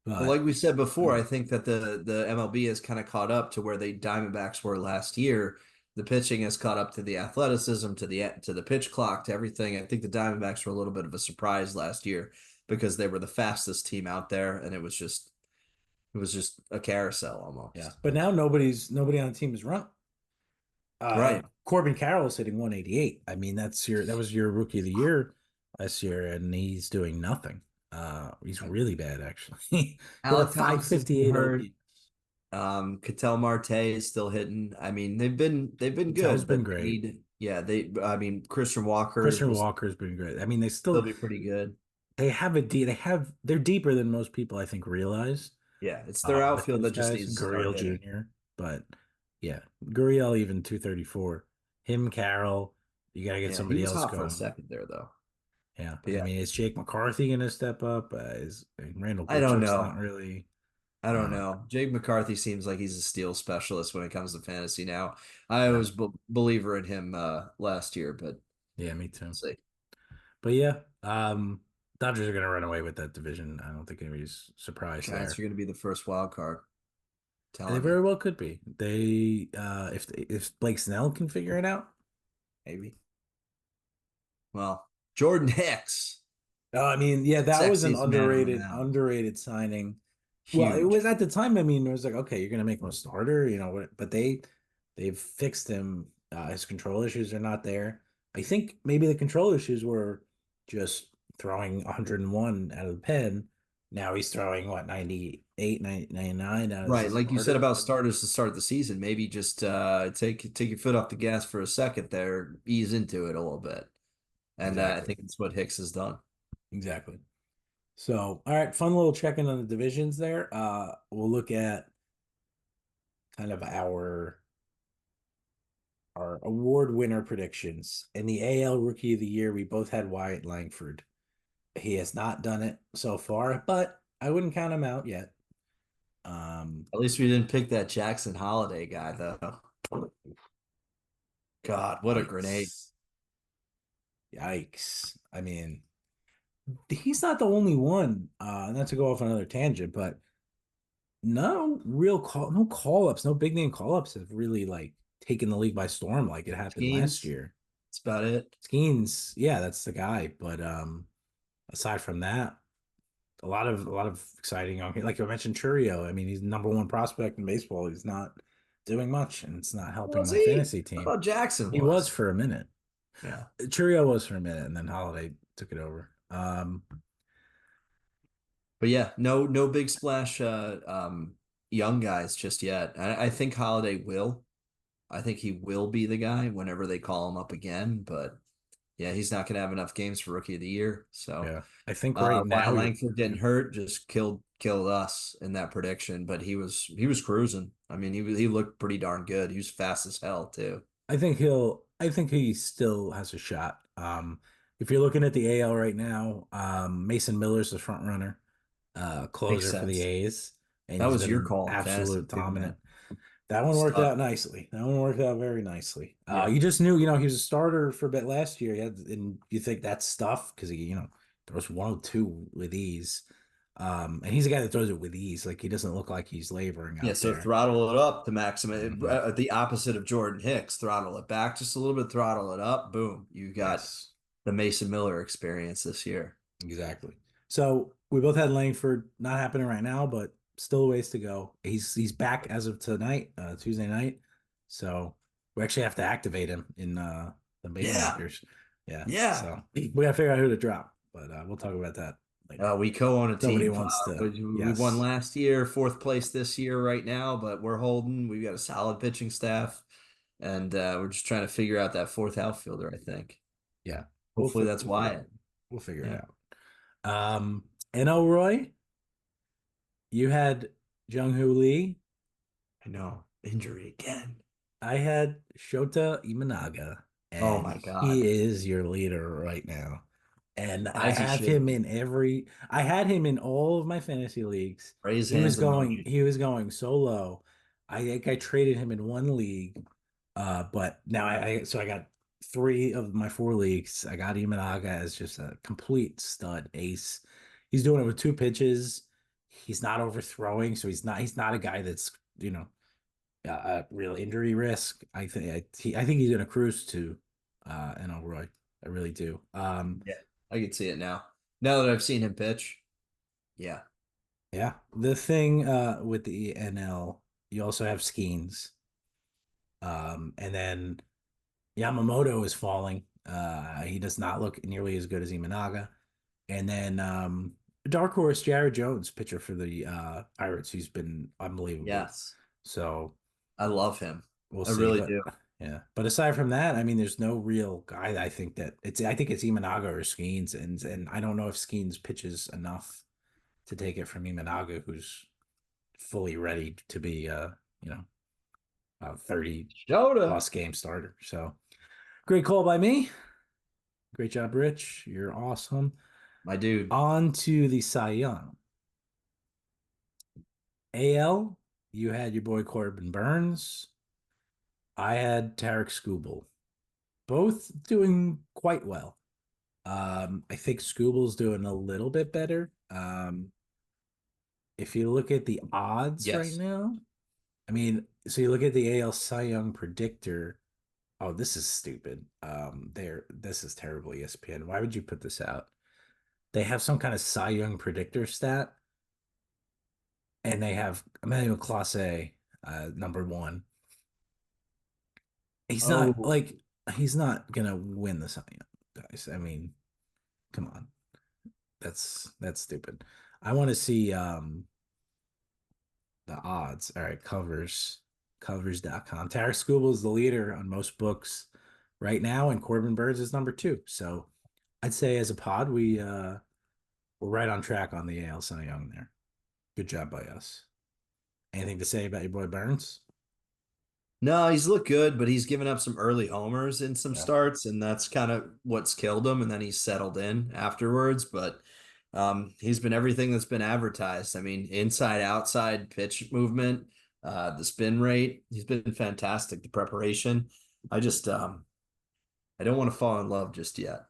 Well, But like we said before, I think that the MLB has kind of caught up to where the Diamondbacks were last year. The pitching has caught up to the athleticism, to the pitch clock, to everything. I think the Diamondbacks were a little bit of a surprise last year because they were the fastest team out there, and it was just a carousel yeah, almost. but now nobody on the team is run. Right. Corbin Carroll's hitting 188. I mean, that was your rookie of the year last year, and he's doing nothing. He's really bad actually. He had a Alec Thompson's been 558 hurt. OP. Cattell Marte is still hitting. I mean, they've been Tell's good, been but they great. need. Yeah, I mean, Christian Walker Christian will Walker's been great. I mean, still be pretty good. they're deeper than most people I think realize. Yeah, it's their With outfield those that just guys, needs to start Gurriel hitting. Jr. But yeah, Gurriel even 234. Him, Carroll, you got to get Yeah, he somebody was else hot for a going. second there, though. Yeah, But I yeah, mean, is Jake McCarthy going to step up? Is Randall I don't Grichuk's not know. really? I don't Uh, know. Jake McCarthy seems like he's a steal specialist when it comes to fantasy now. I yeah, was believer in him last year, but yeah, me we'll too. see. But yeah, Dodgers are going to run away with that division. I don't think anybody's surprised Giants are there. going to be the first wild card. They Telling you, very well could be. If Blake Snell can figure it out, maybe. well, Jordan Hicks, I mean, yeah, that was an sexiest man on the mound, underrated signing. Well, it huge. was at the time. I mean, it was like, okay, you're gonna make him a starter, you know what? But they've fixed him. His control issues are not there. I think maybe the control issues were just throwing 101 out of the pen. Now he's throwing what 98, 99 as a Right, like you said starter. about starters to start the season, maybe just take your foot off the gas for a second there, ease into it a little bit, and I Exactly. think it's what Hicks has done. Exactly. So, all right, fun little check in on the divisions there. We'll look at kind of our award winner predictions. In the AL Rookie of the Year, we both had Wyatt Langford. He has not done it so far, but I wouldn't count him out yet. At least we didn't pick that Jackson Holiday guy, though. God, what a grenade! Yikes. Yikes. I mean, he's not the only one. Not to go off on another tangent, but no call ups, no big name call ups have really like taken the league by storm like it happened last Skeens, year. that's about it. Skeens, yeah, that's the guy. But aside from that, a lot of exciting young, like I mentioned, Churio. I mean, he's number one prospect in baseball. He's not doing much, and it's not helping Was my he? fantasy I team. thought Jackson He was was. for a minute. Yeah. Churio was for a minute, and then Holiday took it over. But yeah, no big splash young guys just yet. I think Holiday will. I think he will be the guy whenever they call him up again, but yeah, he's not gonna have enough games for rookie of the year. So Yeah, I think right Wyatt now Langford getting hurt just killed us in that prediction, but he was cruising. I mean, he looked pretty darn good. He was fast as hell too. I think he still has a shot. If you're looking at the AL right now, Mason Miller's the front runner, Makes closer for the sense. A's, and That he's was your been call in fantasy absolute too, dominant. man. That one worked Stud. out nicely. That one worked out very nicely. Yeah. You just knew, he was a starter for a bit last year. And you think that's stuff because he throws 102 with ease. And he's a guy that throws it with ease. Like he doesn't look like he's laboring Yeah, out so there. throttle it up to maximum, Mhm. the opposite of Jordan Hicks. Throttle it back just a little bit, throttle it up. Boom, you got Yes. the Mason Miller experience this year. Exactly. So we both had Langford not happening right now, but still a ways to go. He's back as of tonight, Tuesday night. So we actually have to activate him in the beta Yeah, makers. Yeah. yeah. So we gotta figure out who to drop, but we'll talk about that later. We co-own a Somebody team. wants to, We won yes, last year, fourth place this year right now, but we're holding. We've got a solid pitching staff, and we're just trying to figure out that fourth outfielder. I think. yeah. Hopefully, that's We'll figure Wyatt. we'll figure it Yeah, out. Roy, you had Jung Hoo Lee. I know. Injury again. I had Shota Imanaga, Oh and my he God. is your leader right now. And As he should be. I had him in all of my fantasy leagues. Raise hands emoji. He was going so low. I think I traded him in one league. But now so I got three of my four leagues. I got Imanaga as just a complete stud ace. He's doing it with two pitches. He's not overthrowing, so he's not a guy that's a real injury risk. I think he's going to cruise to Roy. I really do. Yeah, I can see it now. Now that I've seen him pitch, yeah. Yeah. The thing with the NL, you also have Skeens. And then Yamamoto is falling. He does not look nearly as good as Imanaga. And then dark horse Jared Jones, pitcher for the Pirates, he's been unbelievable. Yes. So I love him. we'll I see. really But do. yeah. But aside from that, I mean, there's no real guy that I think it's Imanaga or Skeens, and I don't know if Skeens pitches enough to take it from Imanaga, who's fully ready to be you know, a 30 Shota. plus game starter. So great call by me. Great job, Rich. You're awesome. My dude. On to the Cy Young. AL, you had your boy Corbin Burns. I had Tarek Skubal. Both doing quite well. I think Skubal's doing a little bit better. If you look at the odds right Yes. now, I mean, so you look at the AL Cy Young predictor. Oh, this is stupid. This is terrible, ESPN. Why would you put this out? They have some kind of Cy Young predictor stat, and they have Emmanuel Clase, number one. He's not Oh, like he's not gonna win the Cy Young, guys. I mean, come on, that's stupid. I want to see the odds. All right, covers.com. Tarek Skubal is the leader on most books right now, and Corbin Burns is number two. So I'd say as a pod, we're right on track on the AL Cy Young there. Good job by us. Anything to say about your boy Burns? no, he's looked good, but he's given up some early homers in some Yeah. starts, and that's kind of what's killed him. And then he's settled in afterwards. But he's been everything that's been advertised. I mean, inside, outside pitch movement, the spin rate. He's been fantastic. The preparation. I just I don't want to fall in love just yet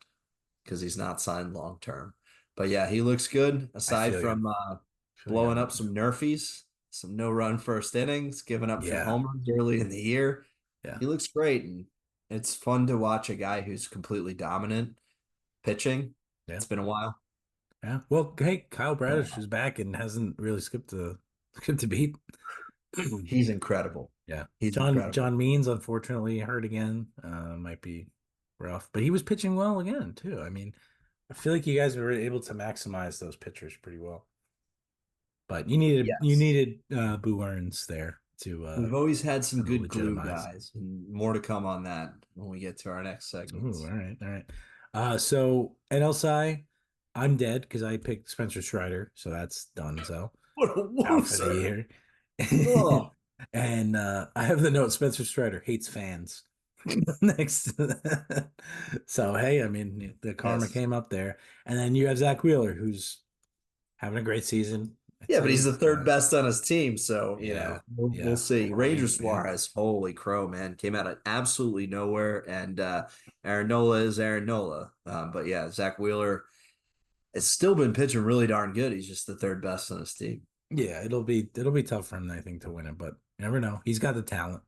because he's not signed long term. But yeah, he looks good. I Aside feel you. from Feel you blowing on up that. some nerfies, some no run first innings, giving up some Yeah. homers early in the year. Yeah. He looks great, and it's fun to watch a guy who's completely dominant pitching. Yeah. It's been a while. Yeah. Well, hey, Kyle Been a Bradish while. is back and hasn't really skipped a beat. He's incredible. Yeah. He's John incredible. Means unfortunately hurt again. Might be rough, but he was pitching well again too. I mean, I feel like you guys were able to maximize those pitchers pretty well. But you Yes. needed Boo Earns there to We've always had some kind of good glue legitimize. guys, and more to come on that when we get to our next Ooh, segments. all right, all right. So NLSI, I'm dead because I picked Spencer Strider, so that's done. So What a out for the loser. year. Oh, And I have the note Spencer Strider hates fans. Next. So hey, I mean the karma yes. came up there. And then you have Zach Wheeler, who's having a great season. I'd Yeah, but he's say the third best on his team, so yeah, we'll yeah. see. I Ranger mean, yeah. Suarez, holy crow, man, came out of absolutely nowhere, and Aaron Nola is Aaron Nola. But yeah, Zach Wheeler has still been pitching really darn good. He's just the third best on his team. Yeah, it'll be tough for him, I think, to win it, but you never know. He's got the talent.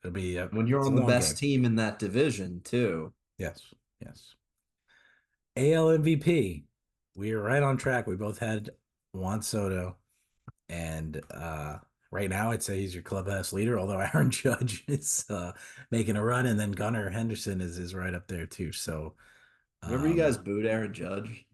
When you're It's a on the long best game. team in that division, too. Yes, yes. AL MVP. We are right on track. We both had Juan Soto, and right now I'd say he's your clubhouse leader. Although Aaron Judge is making a run, and then Gunnar Henderson is right up there too. So Remember you guys um, booed Aaron Judge?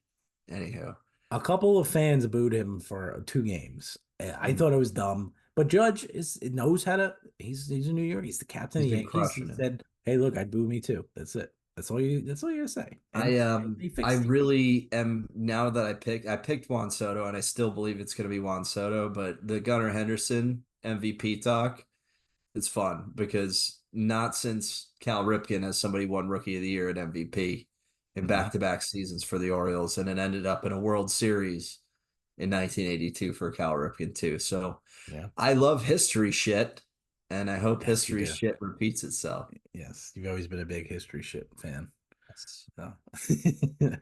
Anyhow, a couple of fans booed him for two games. I thought it was dumb, but Judge knows how to. He's a New York. He's the captain of he's the been Yankees. He crushing it. said, "Hey, look, I'd boo me too." That's it. That's all you gotta say. And he I fixed it. really am now that I picked Juan Soto and I still believe it's going to be Juan Soto, but the Gunnar Henderson MVP talk, it's fun because not since Cal Ripken has somebody won Rookie of the Year and MVP in Mhm. back-to-back seasons for the Orioles, and it ended up in a World Series in 1982 for Cal Ripken too. So Yeah. I love history shit, and I hope Yes, you history do. shit repeats itself. Yes, you've always been a big history shit fan. Yes. So,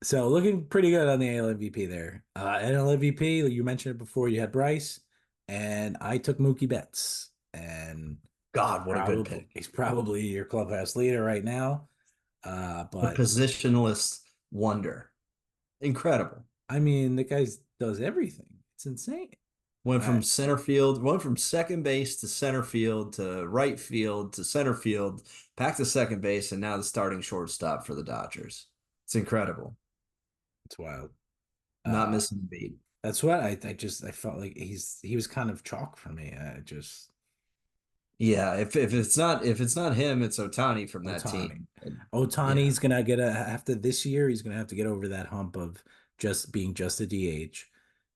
so looking pretty good on the AL MVP there. NL MVP, you mentioned it before. You had Bryce, and I took Mookie Betts, and God, what a good pick. he's probably your clubhouse leader right now. A But positionless wonder. Incredible. I mean, the guy does everything. It's insane. Went from I, center field, went from second base to center field to right field to center field, back to second base, and now the starting shortstop for the Dodgers. It's incredible. it's wild. Not Uh, missing a beat. that's what I felt like he was kind of chalk for me. I just Yeah, if it's not him, it's Ohtani from that Ohtani. team. And yeah, Ohtani's gonna get after this year, he's gonna have to get over that hump of just being just a DH.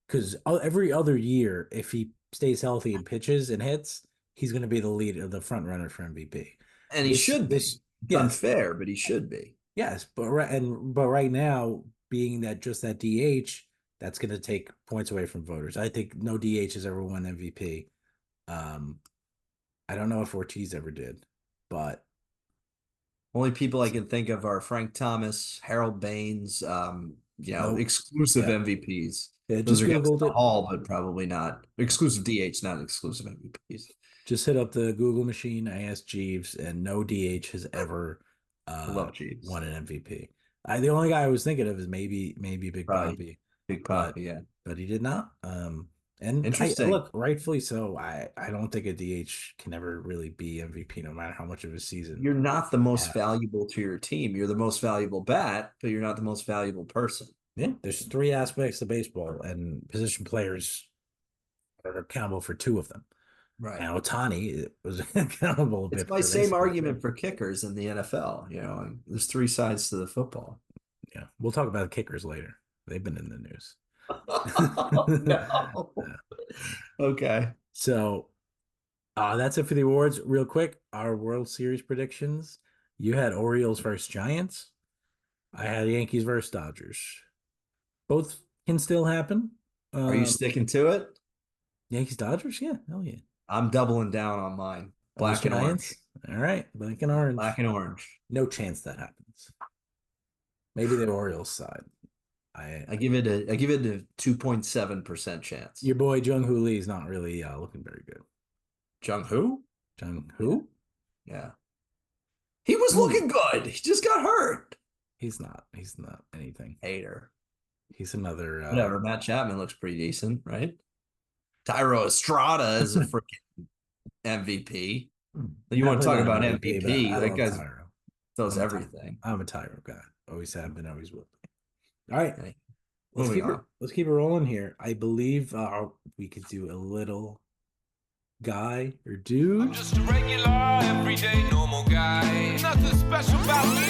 Because every other year, if he stays healthy and pitches and hits, he's gonna be the lead of the front runner for MVP. and he should be. This It's yes, unfair, but he should be. yes, but right now, being that just that DH, that's gonna take points away from voters. I think no DH has ever won MVP. Um, I don't know if Ortiz ever did, but Only people I can think of are Frank Thomas, Harold Baines, nope. exclusive Yeah. MVPs. Yeah, Those just are guys in Googled the it. hall, but probably not exclusive DH, not exclusive MVPs. Just hit up the Google machine. I asked Jeeves, and no DH has ever I love Jeeves. won an MVP. The only guy I was thinking of is maybe Big Probably Poppy, Big but Poppy, yeah. but he did not. And I Interesting. look rightfully so. I don't think a DH can ever really be MVP, no matter how much of a season. You're not the most Yeah, valuable to your team. You're the most valuable bat, but you're not the most valuable person. yeah. There's three aspects to baseball, and position players are accountable for two of them. Right. And Ohtani was accountable a It's bit my for same basically three. argument for kickers in the NFL. There's three sides to the football. Yeah, we'll talk about the kickers later. They've been in the news. Oh, no. Okay. So that's it for the awards. Real quick, our World Series predictions. You had Orioles versus Giants. I had Yankees versus Dodgers. Both can still happen. Are you sticking to it? Yankees Dodgers, yeah, hell yeah. I'm doubling down on mine. Those Black and Giants, orange. all right, black and orange. Black and orange. No chance that happens. Maybe the Orioles side. I give it a 2.7% chance. Your boy Jung Hoo Lee is not really looking very good. Jung Hoo? Jung Hoo? Yeah. He was looking good. He just got hurt. He's not. He's not anything. Hater. He's another Whatever. Matt Chapman looks pretty decent, right? Tyro Estrada is a freaking MVP. You want to talk about MVP? I That love guy Tyro. does everything. I'm a Tyro guy. Always have been, always will be. All right. Okay. Let's keep it rolling here. I believe we could do a little guy or dude. I'm just a regular, everyday, normal guy. Nothing special about me.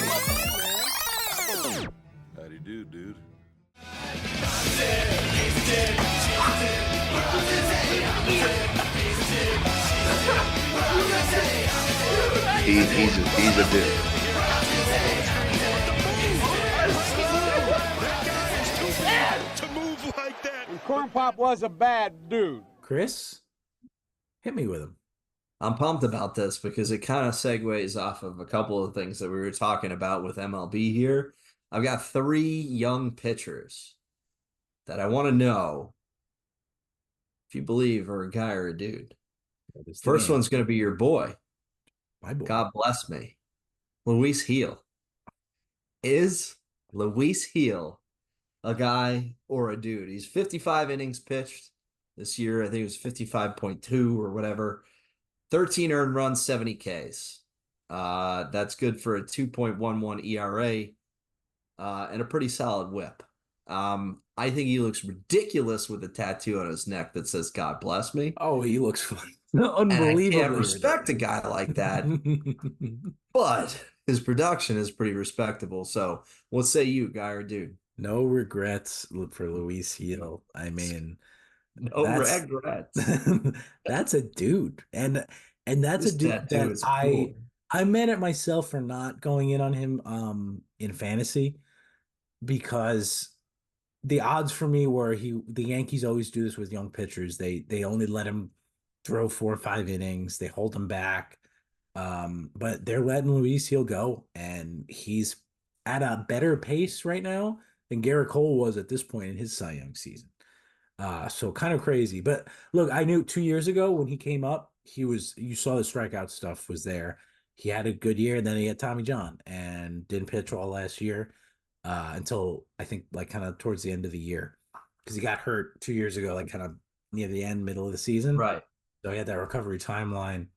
Howdy do, dude. He's a dude. To move like that. Corn Pop was a bad dude. Chris, hit me with him. I'm pumped about this because it kind of segues off of a couple of things that we were talking about with MLB here. I've got three young pitchers that I want to know if you believe are a guy or a dude. First one's going to be your boy. My boy. God bless me. Luis Heel. Is Luis Heel a guy or a dude? He's 55 innings pitched this year. I think it was 55.2 or whatever. 13 earned runs, 70 Ks. That's good for a 2.11 ERA and a pretty solid whip. I think he looks ridiculous with a tattoo on his neck that says "God bless me." Oh, he looks fun. Unbelievably. I can't respect a guy like that, but his production is pretty respectable. So, what say you, guy or dude? No regrets for Luis Heel. I mean, no regrets. That's a dude, and that's this a dude that cool. I'm mad at myself for not going in on him in fantasy because the odds for me were the Yankees always do this with young pitchers. They only let him throw 4 or 5 innings. They hold him back. But they're letting Luis Heel go, and he's at a better pace right now than Garrett Cole was at this point in his Cy Young season. So kind of crazy. But look, I knew 2 years ago when he came up, you saw the strikeout stuff was there. He had a good year, and then he had Tommy John and didn't pitch all last year until I think like kind of towards the end of the year because he got hurt 2 years ago, like kind of near the end, middle of the season. Right. So he had that recovery timeline.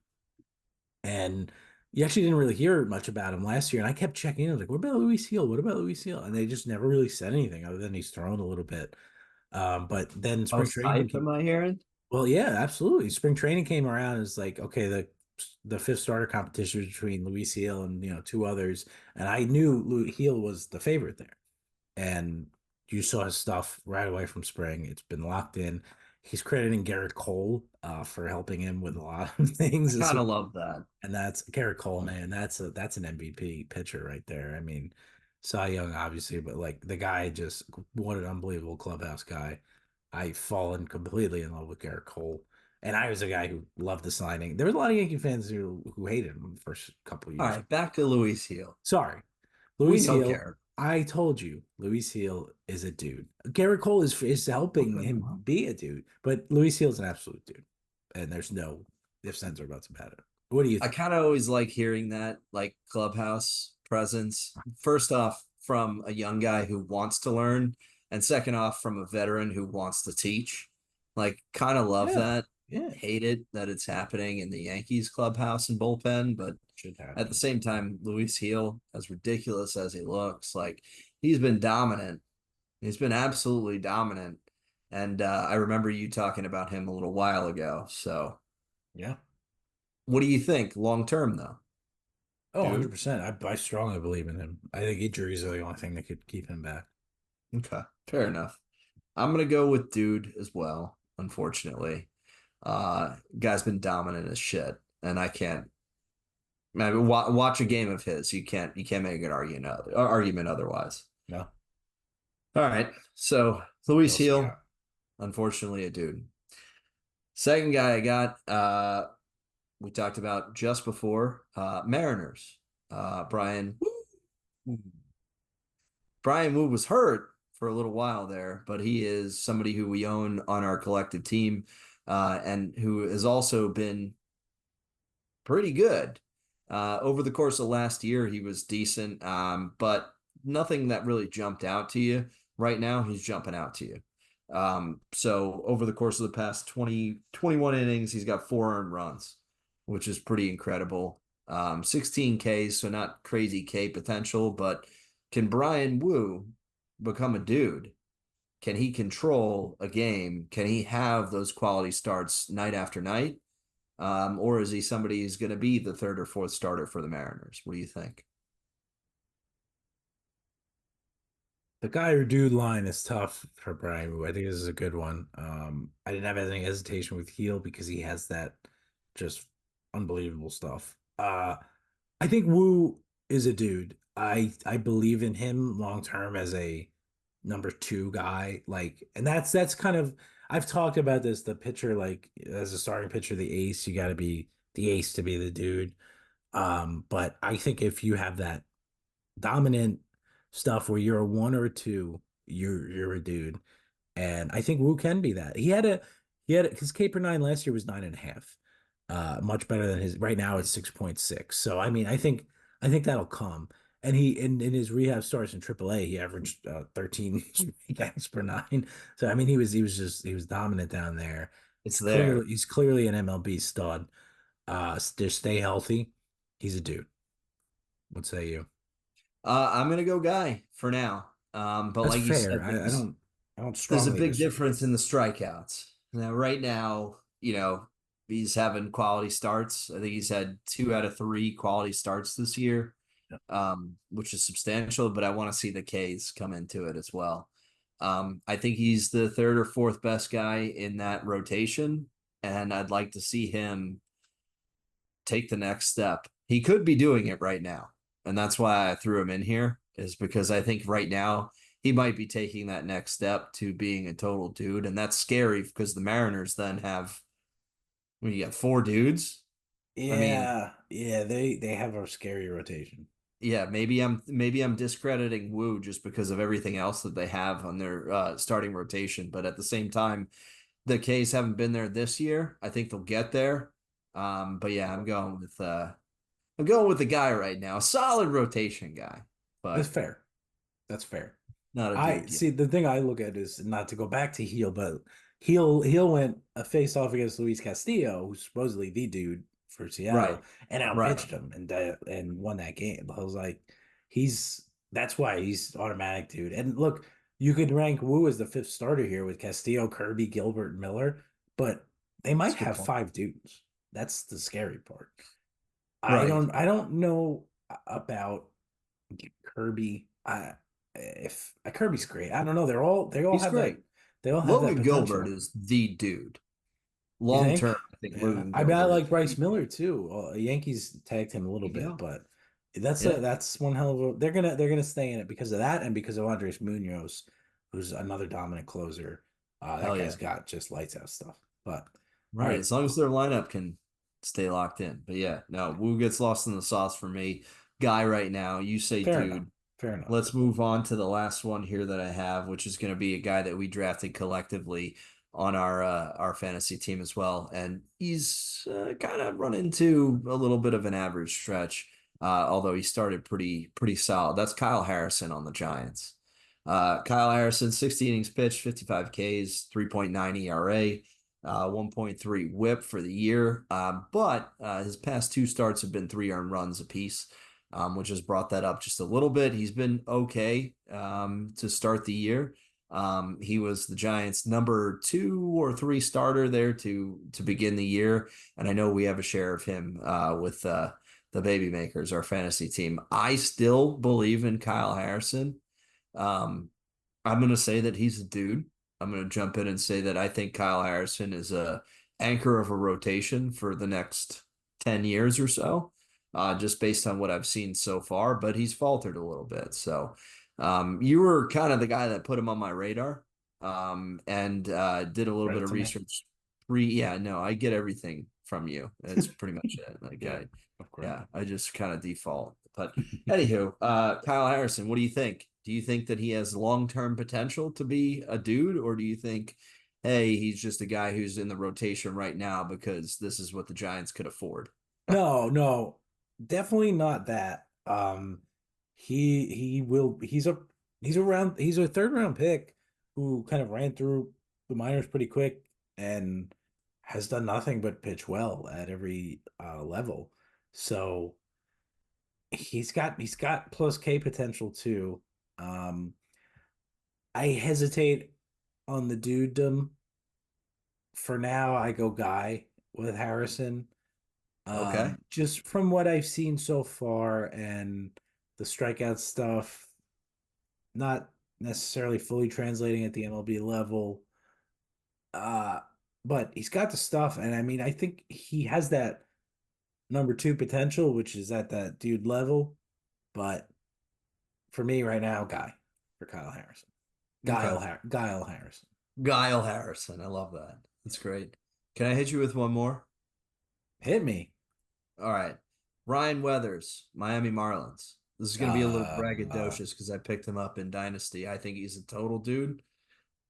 And you actually didn't really hear much about him last year. And I kept checking in. I was like, what about Luis Heel? What about Luis Heel? And they just never really said anything other than he's thrown a little bit. But then spring training. Am I hearing? Well, yeah, absolutely. Spring training came around. It's like, okay, the fifth starter competition between Luis Heel and two others. And I knew Heel was the favorite there. And you saw his stuff right away from spring. It's been locked in. He's crediting Garrett Cole for helping him with a lot of things. I kind of love that. And that's Garrett Cole, man. That's an MVP pitcher right there. I mean, Cy Young, obviously, but like the guy just what an unbelievable clubhouse guy. I've fallen completely in love with Garrett Cole. And I was a guy who loved the signing. There was a lot of Yankee fans who hated him the first couple of years. All right, back to Luis Heel. Sorry. Luis Heel. I told you, Luis Heel is a dude. Garrett Cole is helping him be a dude, but Luis Heel is an absolute dude. And there's no ifs, ands, or buts about it. What do you think? I kind of always like hearing that, like clubhouse presence. First off, from a young guy who wants to learn, and second off, from a veteran who wants to teach. Like, kind of love that. Yeah. Hate it that it's happening in the Yankees clubhouse and bullpen, but at the same time, Luis Heel, as ridiculous as he looks, like he's been dominant. He's been absolutely dominant. And I remember you talking about him a little while ago. So, yeah. What do you think long term, though? Oh, 100%. I strongly believe in him. I think injuries are the only thing that could keep him back. Okay, fair enough. I'm going to go with dude as well, unfortunately. Guy's been dominant as shit, and I can't. I mean, watch a game of his. You can't make an argument otherwise. No. All right. So Luis Heel, unfortunately, a dude. Second guy I got, we talked about just before, Mariners. Bryan Woo was hurt for a little while there, but he is somebody who we own on our collective team, and who has also been pretty good. Over the course of last year, he was decent, but nothing that really jumped out to you. Right now, he's jumping out to you. So over the course of the past 21 innings, he's got 4 earned runs, which is pretty incredible. 16 Ks, so not crazy K potential, but can Bryan Woo become a dude? Can he control a game? Can he have those quality starts night after night? Or is he somebody who's going to be the third or fourth starter for the Mariners? What do you think? The guy or dude line is tough for Bryan Woo. I think this is a good one. I didn't have any hesitation with Heel because he has that just unbelievable stuff. I think Woo is a dude. I believe in him long term as a number 2 guy. Like, and that's kind of I've talked about this. The pitcher, like as a starting pitcher, the ace, you got to be the ace to be the dude. But I think if you have that dominant stuff where you're a 1 or a 2, you're a dude. And I think Woo can be that. He had his K per 9 last year was 9.5. Much better than his right now it's 6.6. So I mean, I think that'll come. And he in his rehab starts in AAA, he averaged 13 strikeouts per 9. So I mean, he was dominant down there. He's clearly an MLB stud. Just stay healthy. He's a dude. What say you? I'm gonna go guy for now. But that's like fair. You said, I don't. There's a big difference in the strikeouts. Now, right now, he's having quality starts. I think he's had 2 out of 3 quality starts this year. Which is substantial, but I want to see the Ks come into it as well. I think he's the 3rd or 4th best guy in that rotation, and I'd like to see him take the next step. He could be doing it right now, and that's why I threw him in here, is because I think right now he might be taking that next step to being a total dude, and that's scary because the Mariners then have When you got four dudes. I mean, Yeah, they have a scary rotation. yeah, maybe I'm discrediting Woo just because of everything else that they have on their starting rotation, but at the same time, the K's haven't been there this year. I think they'll get there. But yeah, I'm going with the guy right now, a solid rotation guy, That's but fair. That's fair. not a I dude yet. see the thing I look at is not to go back to Heel, but Heel went a face off against Luis Castillo, who's supposedly the dude for Seattle, Right, and right. outpitched him and won that game. I was like, that's why he's automatic, dude. And look, you could rank Wu as the fifth starter here with Castillo, Kirby, Gilbert, and Miller, but they might That's a good have point. five dudes. That's the scary part. Right. I don't know about Kirby. If Kirby's great. I don't know. They all He's have that great. they all have that Logan Gilbert potential. is the dude. You Long think? term, I think Yeah. Logan I mean, I Gilbert is like Bryce the Miller dude. too. Yankees tagged him a little There you bit, go. but Yeah. that's one hell of a they're gonna stay in it because of that and because of Andres Munoz, who's another dominant closer. That Hell guy's yeah. got just lights out stuff. But all Right. right, As long as their lineup can stay locked in. But yeah, no, Wu gets lost in the sauce for me. Guy right now, you say, fair enough. dude. Fair enough. Let's move on to the last one here that I have, which is going to be a guy that we drafted collectively on our fantasy team as well, and he's kind of run into a little bit of an average stretch, although he started pretty solid. That's Kyle Harrison on the Giants. Kyle Harrison, 60 innings pitched, 55 Ks, 3.9 ERA. 1.3 WHIP for the year, but his past two starts have been 3 earned runs apiece, which has brought that up just a little bit. He's been okay to start the year. He was the Giants' number 2 or 3 starter there to begin the year, and I know we have a share of him with the Baby Makers, our fantasy team. I still believe in Kyle Harrison. I'm going to say that he's a dude. I'm going to jump in and say that I think Kyle Harrison is a anchor of a rotation for the next 10 years or so, just based on what I've seen so far, but he's faltered a little bit. So you were kind of the guy that put him on my radar, and did a little bit Credit of to me. research. Yeah, no, I get everything from you. That's pretty much it. Like, Yeah, of course. yeah, I just kind of default. But anywho, Kyle Harrison, what do you think? Do you think that he has long-term potential to be a dude, or do you think, hey, he's just a guy who's in the rotation right now because this is what the Giants could afford? No, definitely not that. He will he's a third round pick who kind of ran through the minors pretty quick and has done nothing but pitch well at every level. So he's got plus K potential too. Um, I hesitate on the dudedom. For now, I go guy with Harrison. Okay. Just from what I've seen so far and the strikeout stuff, not necessarily fully translating at the MLB level. Uh, but he's got the stuff, and I mean, I think he has that number two potential, which is at that dude level. But for me right now, guy for Kyle Harrison. Okay. Guile Harrison. Guile Harrison. I love that. That's great. Can I hit you with one more? Hit me. All right. Ryan Weathers, Miami Marlins. This is going to be a little braggadocious because I picked him up in Dynasty. I think he's a total dude.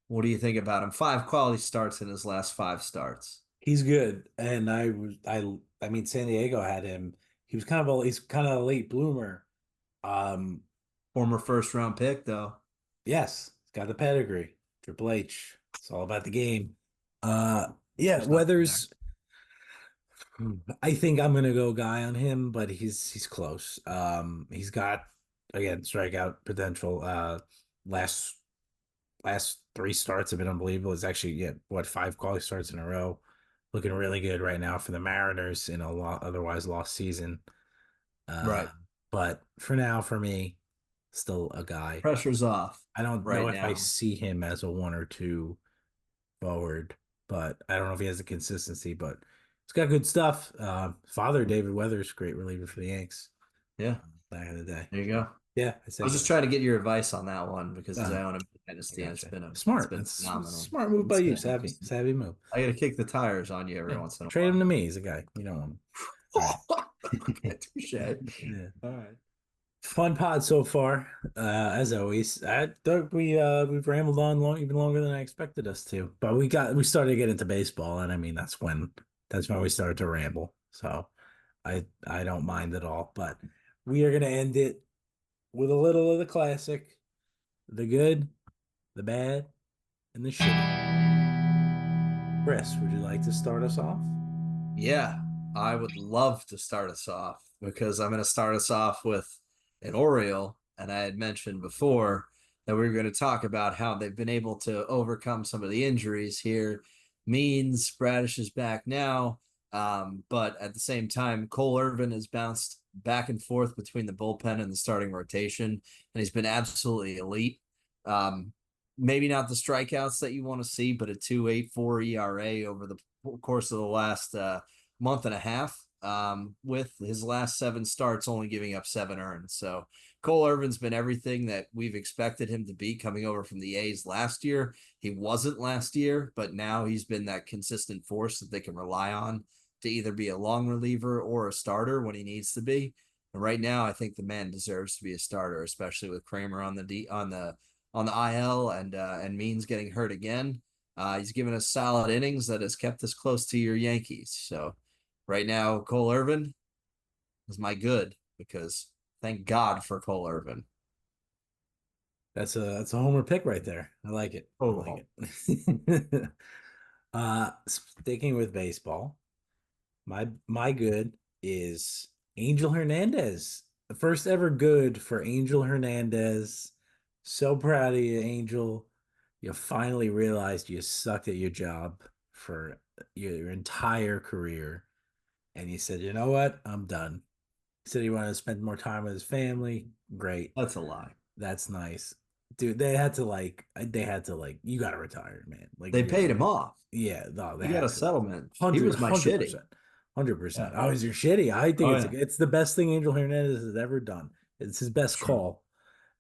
What do you think about him? 5 quality starts in his last 5 starts. He's good, and I mean San Diego had him. He's kind of a late bloomer. Um, Former first round pick, though. yes, he's got the pedigree. Triple H. It's all about the game. Yeah, There's nothing Weathers. I think I'm gonna go guy on him, but he's close. He's got again strikeout potential. Last last 3 starts have been unbelievable. It's actually what 5 quality starts in a row, looking really good right now for the Mariners in a otherwise lost season. Uh, Right. but for now, for me, still a guy. Pressure's off I don't know right if I now. see him as a 1 or 2 forward, but I don't know if he has the consistency. But he's got good stuff. Father David Weathers, great reliever for the Yanks Yeah. back in the day. There you go. Yeah, I I say was just trying to get your advice on that one because I uh, own him dynasty. And it's been smart. It's It's been phenomenal. smart move by you, Insane. savvy move. I got to kick the tires on you every Yeah, once in a trade while. him to me. He's a guy you don't want him. Okay, touche. Yeah. All right. Fun pod so far, as always. I thought we've rambled on even longer than I expected us to, but we started to get into baseball, and I mean that's when we started to ramble. So I don't mind at all, but we are gonna end it with a little of the classic, the good, the bad, and the shitty. Chris, would you like to start us off? Yeah, I would love to start us off because I'm going to start us off with an Oriole. And I had mentioned before that we were going to talk about how they've been able to overcome some of the injuries here. Means Bradish is back now. But at the same time, Cole Irvin has bounced back and forth between the bullpen and the starting rotation, and he's been absolutely elite. Maybe not the strikeouts that you want to see, but a 2.84 ERA over the course of the last month and a half, with his last 7 starts only giving up 7 earned. So Cole Irvin's been everything that we've expected him to be coming over from the A's last year. He wasn't last year, but now he's been that consistent force that they can rely on to either be a long reliever or a starter when he needs to be. And right now, I think the man deserves to be a starter, especially with Kramer on the IL and Means getting hurt again. He's given us solid innings that has kept us close to your Yankees. So right now, Cole Irvin is my good because thank God for Cole Irvin. That's a homer pick right there. I like it. I like it. Sticking with baseball, my good is Angel Hernandez. The first ever good for Angel Hernandez. So proud of you, Angel. You finally realized you sucked at your job for your entire career. And you said, you know what? I'm done. He said he wanted to spend more time with his family. Great. That's a lie. That's nice. Dude, they had to you gotta retire, man. Like they paid him off. Yeah, no, they He had got a to. settlement. 100, He was my 100%. shitty. 100%. Yeah. Oh, is your shitty? I think yeah. it's the best thing Angel Hernandez has ever done. It's his best call.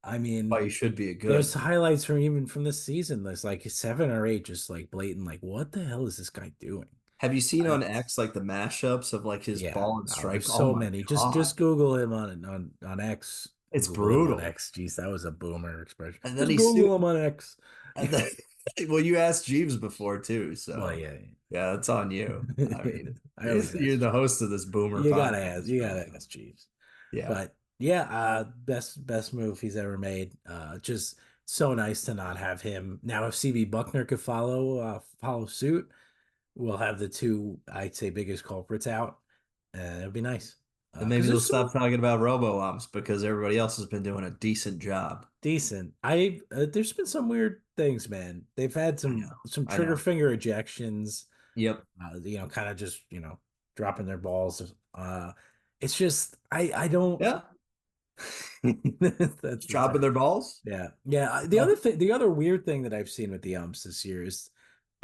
I mean, Why you should be a good. there's highlights from this season. There's like 7 or 8, just like blatant, like what the hell is this guy doing? Have you seen on X like the mashups of like his ball and strike? There's so many. God. Just Google him on X. It's Google brutal. him on X. Jeez, that was a boomer expression. And then just Google him on X. And then, well, you asked Jeeves before too, so Well, yeah, that's on you. I mean, you're the host of this boomer. You gotta ask Jeeves. Yeah, but yeah, best move he's ever made. Just so nice to not have him now. If CB Buckner could follow suit, we'll have the 2 I'd say biggest culprits out. It'd be nice. And maybe they'll stop talking about robo-umps because everybody else has been doing a decent job. Decent. There's been some weird things, man. They've had some trigger finger ejections. Yep. Kind of just dropping their balls. It's just I don't. Yeah. That's dropping their balls. Yeah. The other weird thing that I've seen with the umps this year is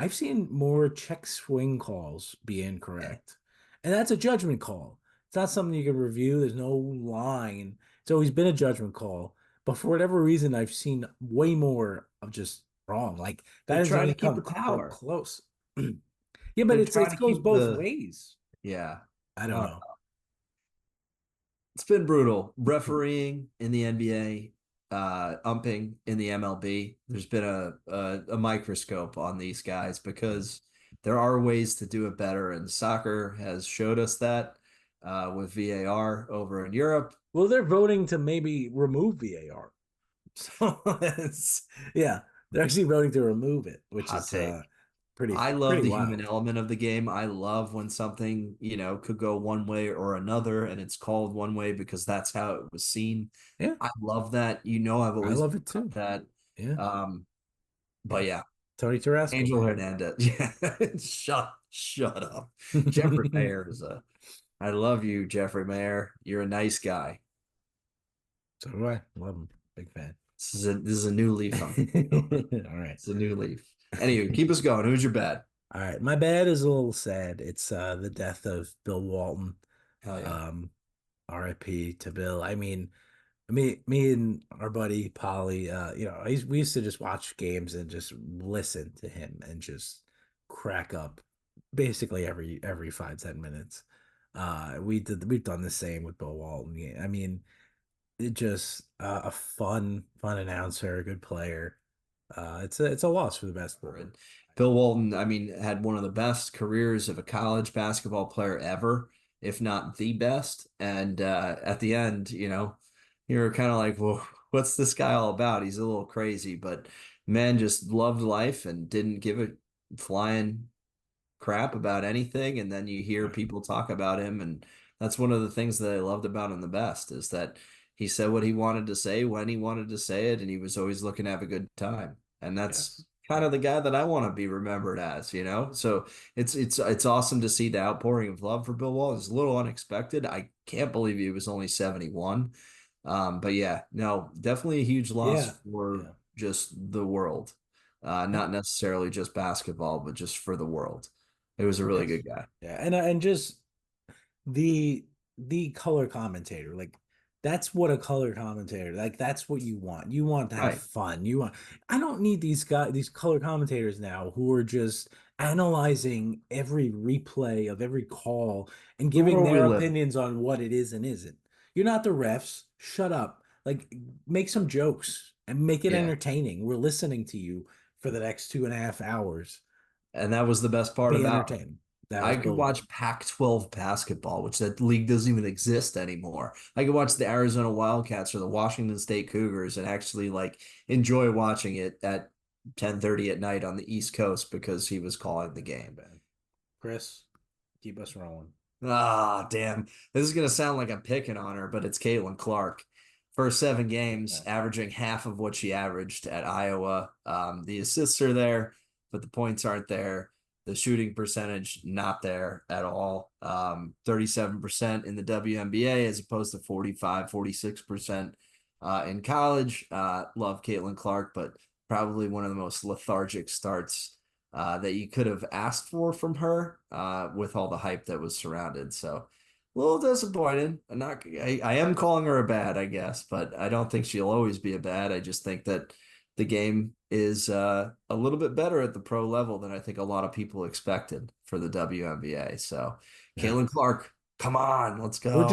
I've seen more check swing calls be incorrect, and that's a judgment call. It's not something you can review. There's no line. It's always been a judgment call. But for whatever reason, I've seen way more of just wrong. Like that is trying to keep the power close. Yeah, but it goes both ways. Yeah. I don't know. It's been brutal. Refereeing in the NBA, umping in the MLB. There's been a microscope on these guys because there are ways to do it better, and soccer has showed us that. With VAR over in Europe. Well, they're voting to maybe remove VAR. So they're actually voting to remove it, which is pretty. I love the wild. human element of the game. I love when something could go one way or another, and it's called one way because that's how it was seen. Yeah, I love that. I've always love it too. That but yeah, Tony Tarasco, Angel Hernandez. Yeah, shut up. Jeffrey Mayer is I love you, Jeffrey Mayer. You're a nice guy. So do I. Love him. Big fan. This is a new leaf on All right. It's a new leaf. Anyway, keep us going. Who's your bad? All right. My bad is a little sad. It's the death of Bill Walton. Hell yeah. RIP to Bill. I mean, Me and our buddy Polly, we used to just watch games and just listen to him and just crack up basically every 5-10 minutes. We've done the same with Bill Walton. Yeah, I mean, it just a fun announcer, a good player. It's a loss for the basketball. And Bill Walton, I mean, had one of the best careers of a college basketball player ever, if not the best. And at the end, you're kind of like, well, what's this guy all about? He's a little crazy, but man just loved life and didn't give a flying crap about anything. And then you hear people talk about him, and that's one of the things that I loved about him the best is that he said what he wanted to say when he wanted to say it, and he was always looking to have a good time. And that's Yes. kind of the guy that I want to be remembered as. So it's awesome to see the outpouring of love for Bill Walton. It's a little unexpected. I can't believe he was only 71. But yeah, no, definitely a huge loss Yeah. for Yeah. just the world. Not necessarily just basketball, but just for the world. It was a really Yes. good guy. Yeah, and just the color commentator, like that's what a color commentator, like that's what you want. You want to have Right. fun. I don't need these color commentators now who are just analyzing every replay of every call and The giving world we their live in. opinions on what it is and isn't. You're not the refs. Shut up. Like make some jokes and make it Yeah. entertaining. We're listening to you for the next 2.5 hours. And that was the best part Be about it. entertaining. That I was could Bill Walton. watch Pac-12 basketball, which that league doesn't even exist anymore. I could watch the Arizona Wildcats or the Washington State Cougars and actually like enjoy watching it at 10:30 at night on the East Coast because he was calling the game. Chris, keep us rolling. Ah, damn. This is going to sound like I'm picking on her, but it's Caitlin Clark. First 7 games, Yeah. averaging half of what she averaged at Iowa. The assists are there, but the points aren't there. The shooting percentage, not there at all. 37% in the WNBA as opposed to 45, 46% in college. Love Caitlin Clark, but probably one of the most lethargic starts that you could have asked for from her with all the hype that was surrounded. So a little disappointed. I am calling her a bad, I guess, but I don't think she'll always be a bad. I just think that the game is a little bit better at the pro level than I think a lot of people expected for the WNBA. So Yeah. Caitlin Clark, come on, let's go.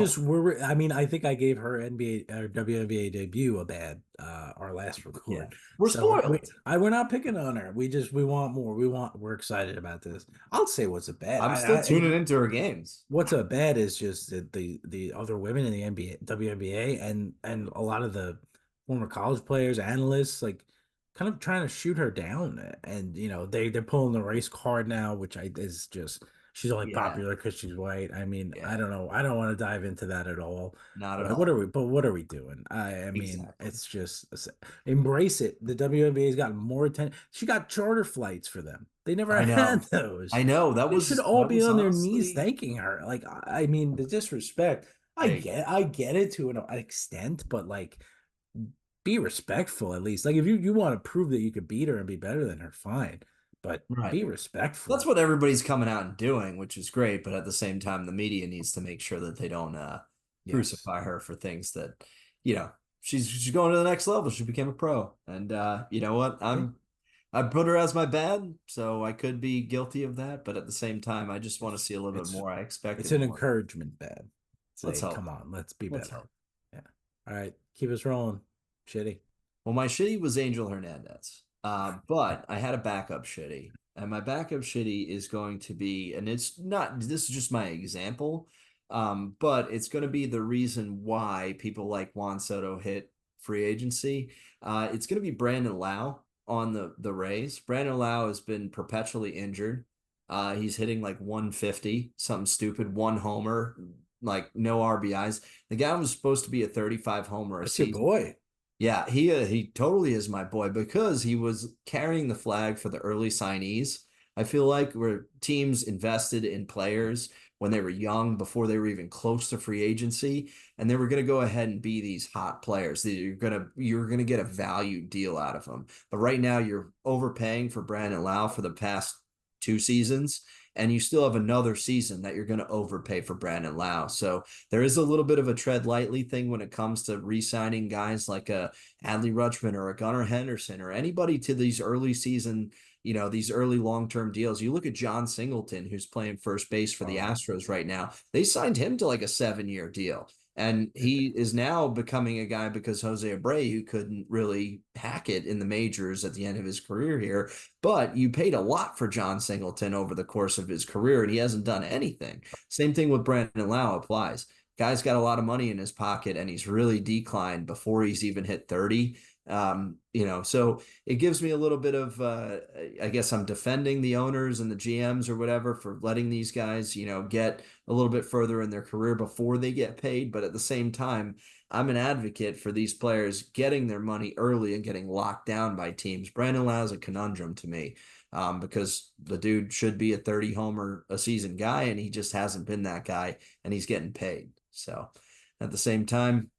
I mean, I think I gave her NBA or WNBA debut a bad our last Yeah, record. we're So spoiled. we're not picking on her. We want more. We're excited about this. I'll say what's a bad. I'm still tuning into her games. What's a bad is just the other women in the NBA, WNBA, and a lot of the former college players, analysts, like kind of trying to shoot her down. And they're pulling the race card now, which is just she's only Yeah, popular because she's white. I mean, I yeah, don't know. I don't want to dive into that at all. not at But what all. are we? But what are we doing? I mean, Exactly. it's just embrace it. The WNBA's got more attention. She got charter flights for them. They never I had know. those. I know. They should all That be was on their knees honestly. thanking her. Like, I mean, the disrespect. Hey, I get it to an extent, but like, be respectful at least. Like, if you want to prove that you could beat her and be better than her, fine. But right. be That's respectful. what everybody's coming out and doing, which is great. But at the same time, the media needs to make sure that they don't Yes. crucify her for things that, you know, she's going to the next level. She became a pro, and you know what? Yeah. I put her as my bad, so I could be guilty of that. But at the same time, I just want to It's see a little bit it's more. I it's expected an more. encouragement, bad. Let's Say, hope. come on, let's be Let's better. hope. Yeah. All right, keep us rolling. Shitty. Well, my shitty was Angel Hernandez, but I had a backup shitty, and my backup shitty is going to be, and it's not. This is just my example, but it's going to be the reason why people like Juan Soto hit free agency. It's going to be Brandon Lowe on the Rays. Brandon Lowe has been perpetually injured. He's hitting like 150, something stupid, one homer, like no RBIs. The guy was supposed to be a 35 homer a That's your season. boy. Yeah, he totally is my boy because he was carrying the flag for the early signees. I feel like where teams invested in players when they were young, before they were even close to free agency, and they were going to go ahead and be these hot players. That you're gonna get a value deal out of them. But right now, you're overpaying for Brandon Lau for the past 2 seasons, and you still have another season that you're going to overpay for Brandon Lowe. So there is a little bit of a tread lightly thing when it comes to re-signing guys like a Adley Rutschman or a Gunnar Henderson or anybody to these early season, these early long-term deals. You look at John Singleton, who's playing first base for the Astros right now. They signed him to like a 7-year deal. And he is now becoming a guy because Jose Abreu couldn't really hack it in the majors at the end of his career here. But you paid a lot for John Singleton over the course of his career, and he hasn't done anything. Same thing with Brandon Lowe applies. Guy's got a lot of money in his pocket, and he's really declined before he's even hit 30. So it gives me a little bit of, I guess I'm defending the owners and the GMs or whatever for letting these guys, get a little bit further in their career before they get paid. But at the same time, I'm an advocate for these players getting their money early and getting locked down by teams. Brandon Lau is a conundrum to me, because the dude should be a 30 homer a season guy, and he just hasn't been that guy, and he's getting paid. So at the same time,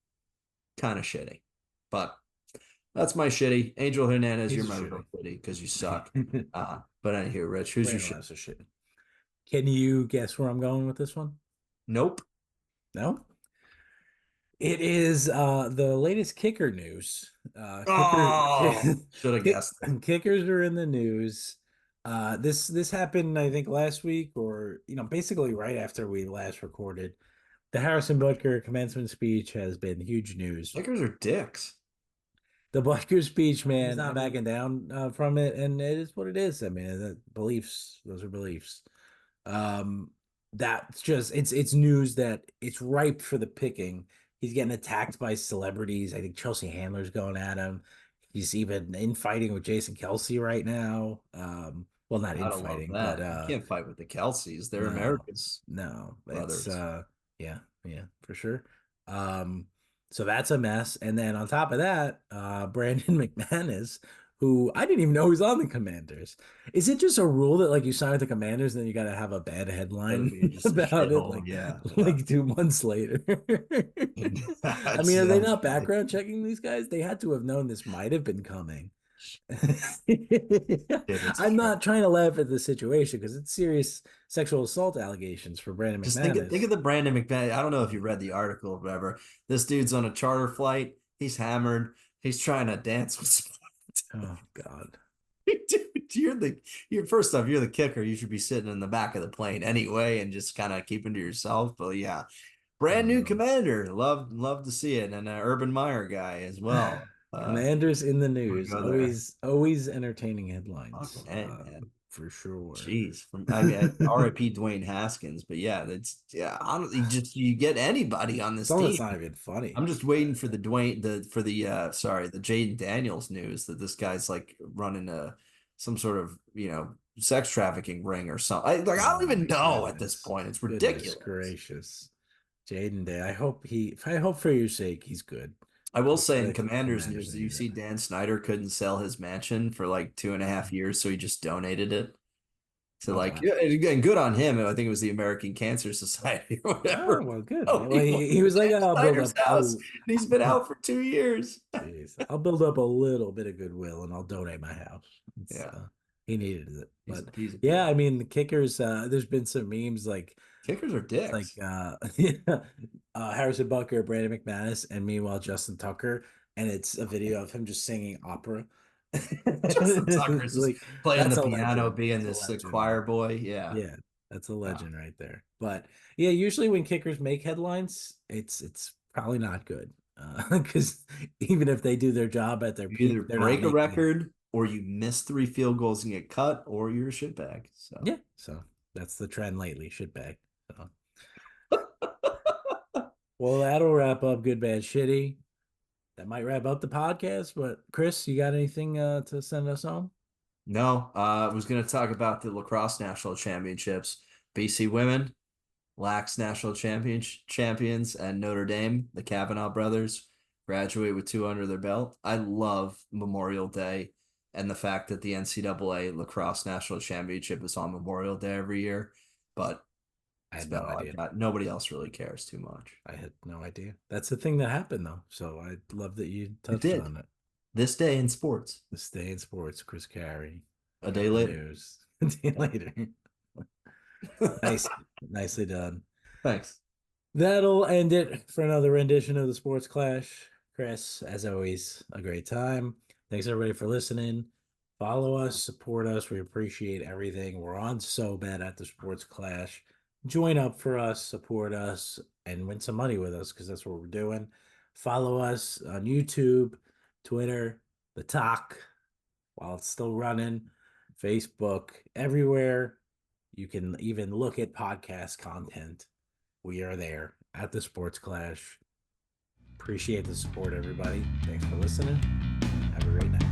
kind of shitty, but that's my shitty. Angel Hernandez, you're my real shitty because you suck. But anywho, Rich, who's your shit? Can you guess where I'm going with this one? Nope. No? It is the latest kicker news. Should have guessed. Kickers are in the news. This happened, I think, last week, or basically right after we last recorded. The Harrison Butker commencement speech has been huge news. Kickers are dicks. The Butker speech, man, he's not backing down from it, and it is what it is. I mean, those are beliefs. That's just it's news that it's ripe for the picking. He's getting attacked by celebrities. I think Chelsea Handler's going at him. He's even infighting with Jason Kelsey right now. Well, not infighting, but you can't fight with the Kelseys. They're Americans. No, brothers. It's yeah, for sure. So that's a mess. And then on top of that, Brandon McManus, who I didn't even know was on the Commanders. Is it just a rule that like you sign with the Commanders and then you got to have a bad headline about it? Like 2 months later. I mean, are they not background checking these guys? They had to have known this might have been coming. I'm not trying to laugh at the situation because it's serious sexual assault allegations for Brandon McManus. Just think of the Brandon McManus. I don't know if you read the article or whatever. This dude's on a charter flight. He's hammered. He's trying to dance with. Oh God. Dude, first off, you're the kicker. You should be sitting in the back of the plane anyway and just kind of keeping to yourself. But yeah, brand new commander. Love to see it. And an Urban Meyer guy as well. Commanders in the news. Always entertaining headlines. For sure. Jeez. R.I.P. Dwayne Haskins. But yeah, you get anybody on this team. It's not even funny. I'm just waiting for the Jaden Daniels news that this guy's like running some sort of sex trafficking ring or something. I don't even know at this point. It's ridiculous. Goodness gracious. Jaden Day. I hope for your sake he's good. I will say in Commanders news that you see Dan Snyder couldn't sell his mansion for like 2.5 years, so he just donated it. So again, good on him. I think it was the American Cancer Society or whatever. Oh, well, good. He was like, I'll build up house. He's been out for 2 years. I'll build up a little bit of goodwill and I'll donate my house. He needed it. But I mean, the kickers, there's been some memes like kickers are dicks. Like Harrison Butker, Brandon McManus, and meanwhile Justin Tucker, and it's a video of him just singing opera. Justin Tucker's like playing the piano, being this choir boy. Yeah, that's a legend right there. But yeah, usually when kickers make headlines, it's probably not good because even if they do their job at their peak, either break a record or you miss 3 field goals and get cut, or you're a shitbag. So yeah, so that's the trend lately, shitbag. So. Well, that'll wrap up good, bad, shitty. That might wrap up the podcast. But Chris, you got anything to send us home? No, I was going to talk about the lacrosse national championships. BC women, Lax national champions, and Notre Dame, the Kavanaugh brothers, graduate with 2 under their belt. I love Memorial Day and the fact that the NCAA lacrosse national championship is on Memorial Day every year. But I had no idea. Nobody else really cares too much. I had no idea. That's the thing that happened, though. So I love that you touched on it. This day in sports. This day in sports. Chris Carey. A day later. News. A day later. Nice, nicely done. Thanks. That'll end it for another rendition of the Sports Clash. Chris, as always, a great time. Thanks everybody for listening. Follow us, support us. We appreciate everything. We're on so bad at the Sports Clash. Join up for us, support us, and win some money with us because that's what we're doing. Follow us on YouTube, Twitter, the Talk, while it's still running, Facebook, everywhere. You can even look at podcast content. We are there at the Sports Clash. Appreciate the support, everybody. Thanks for listening. Have a great night.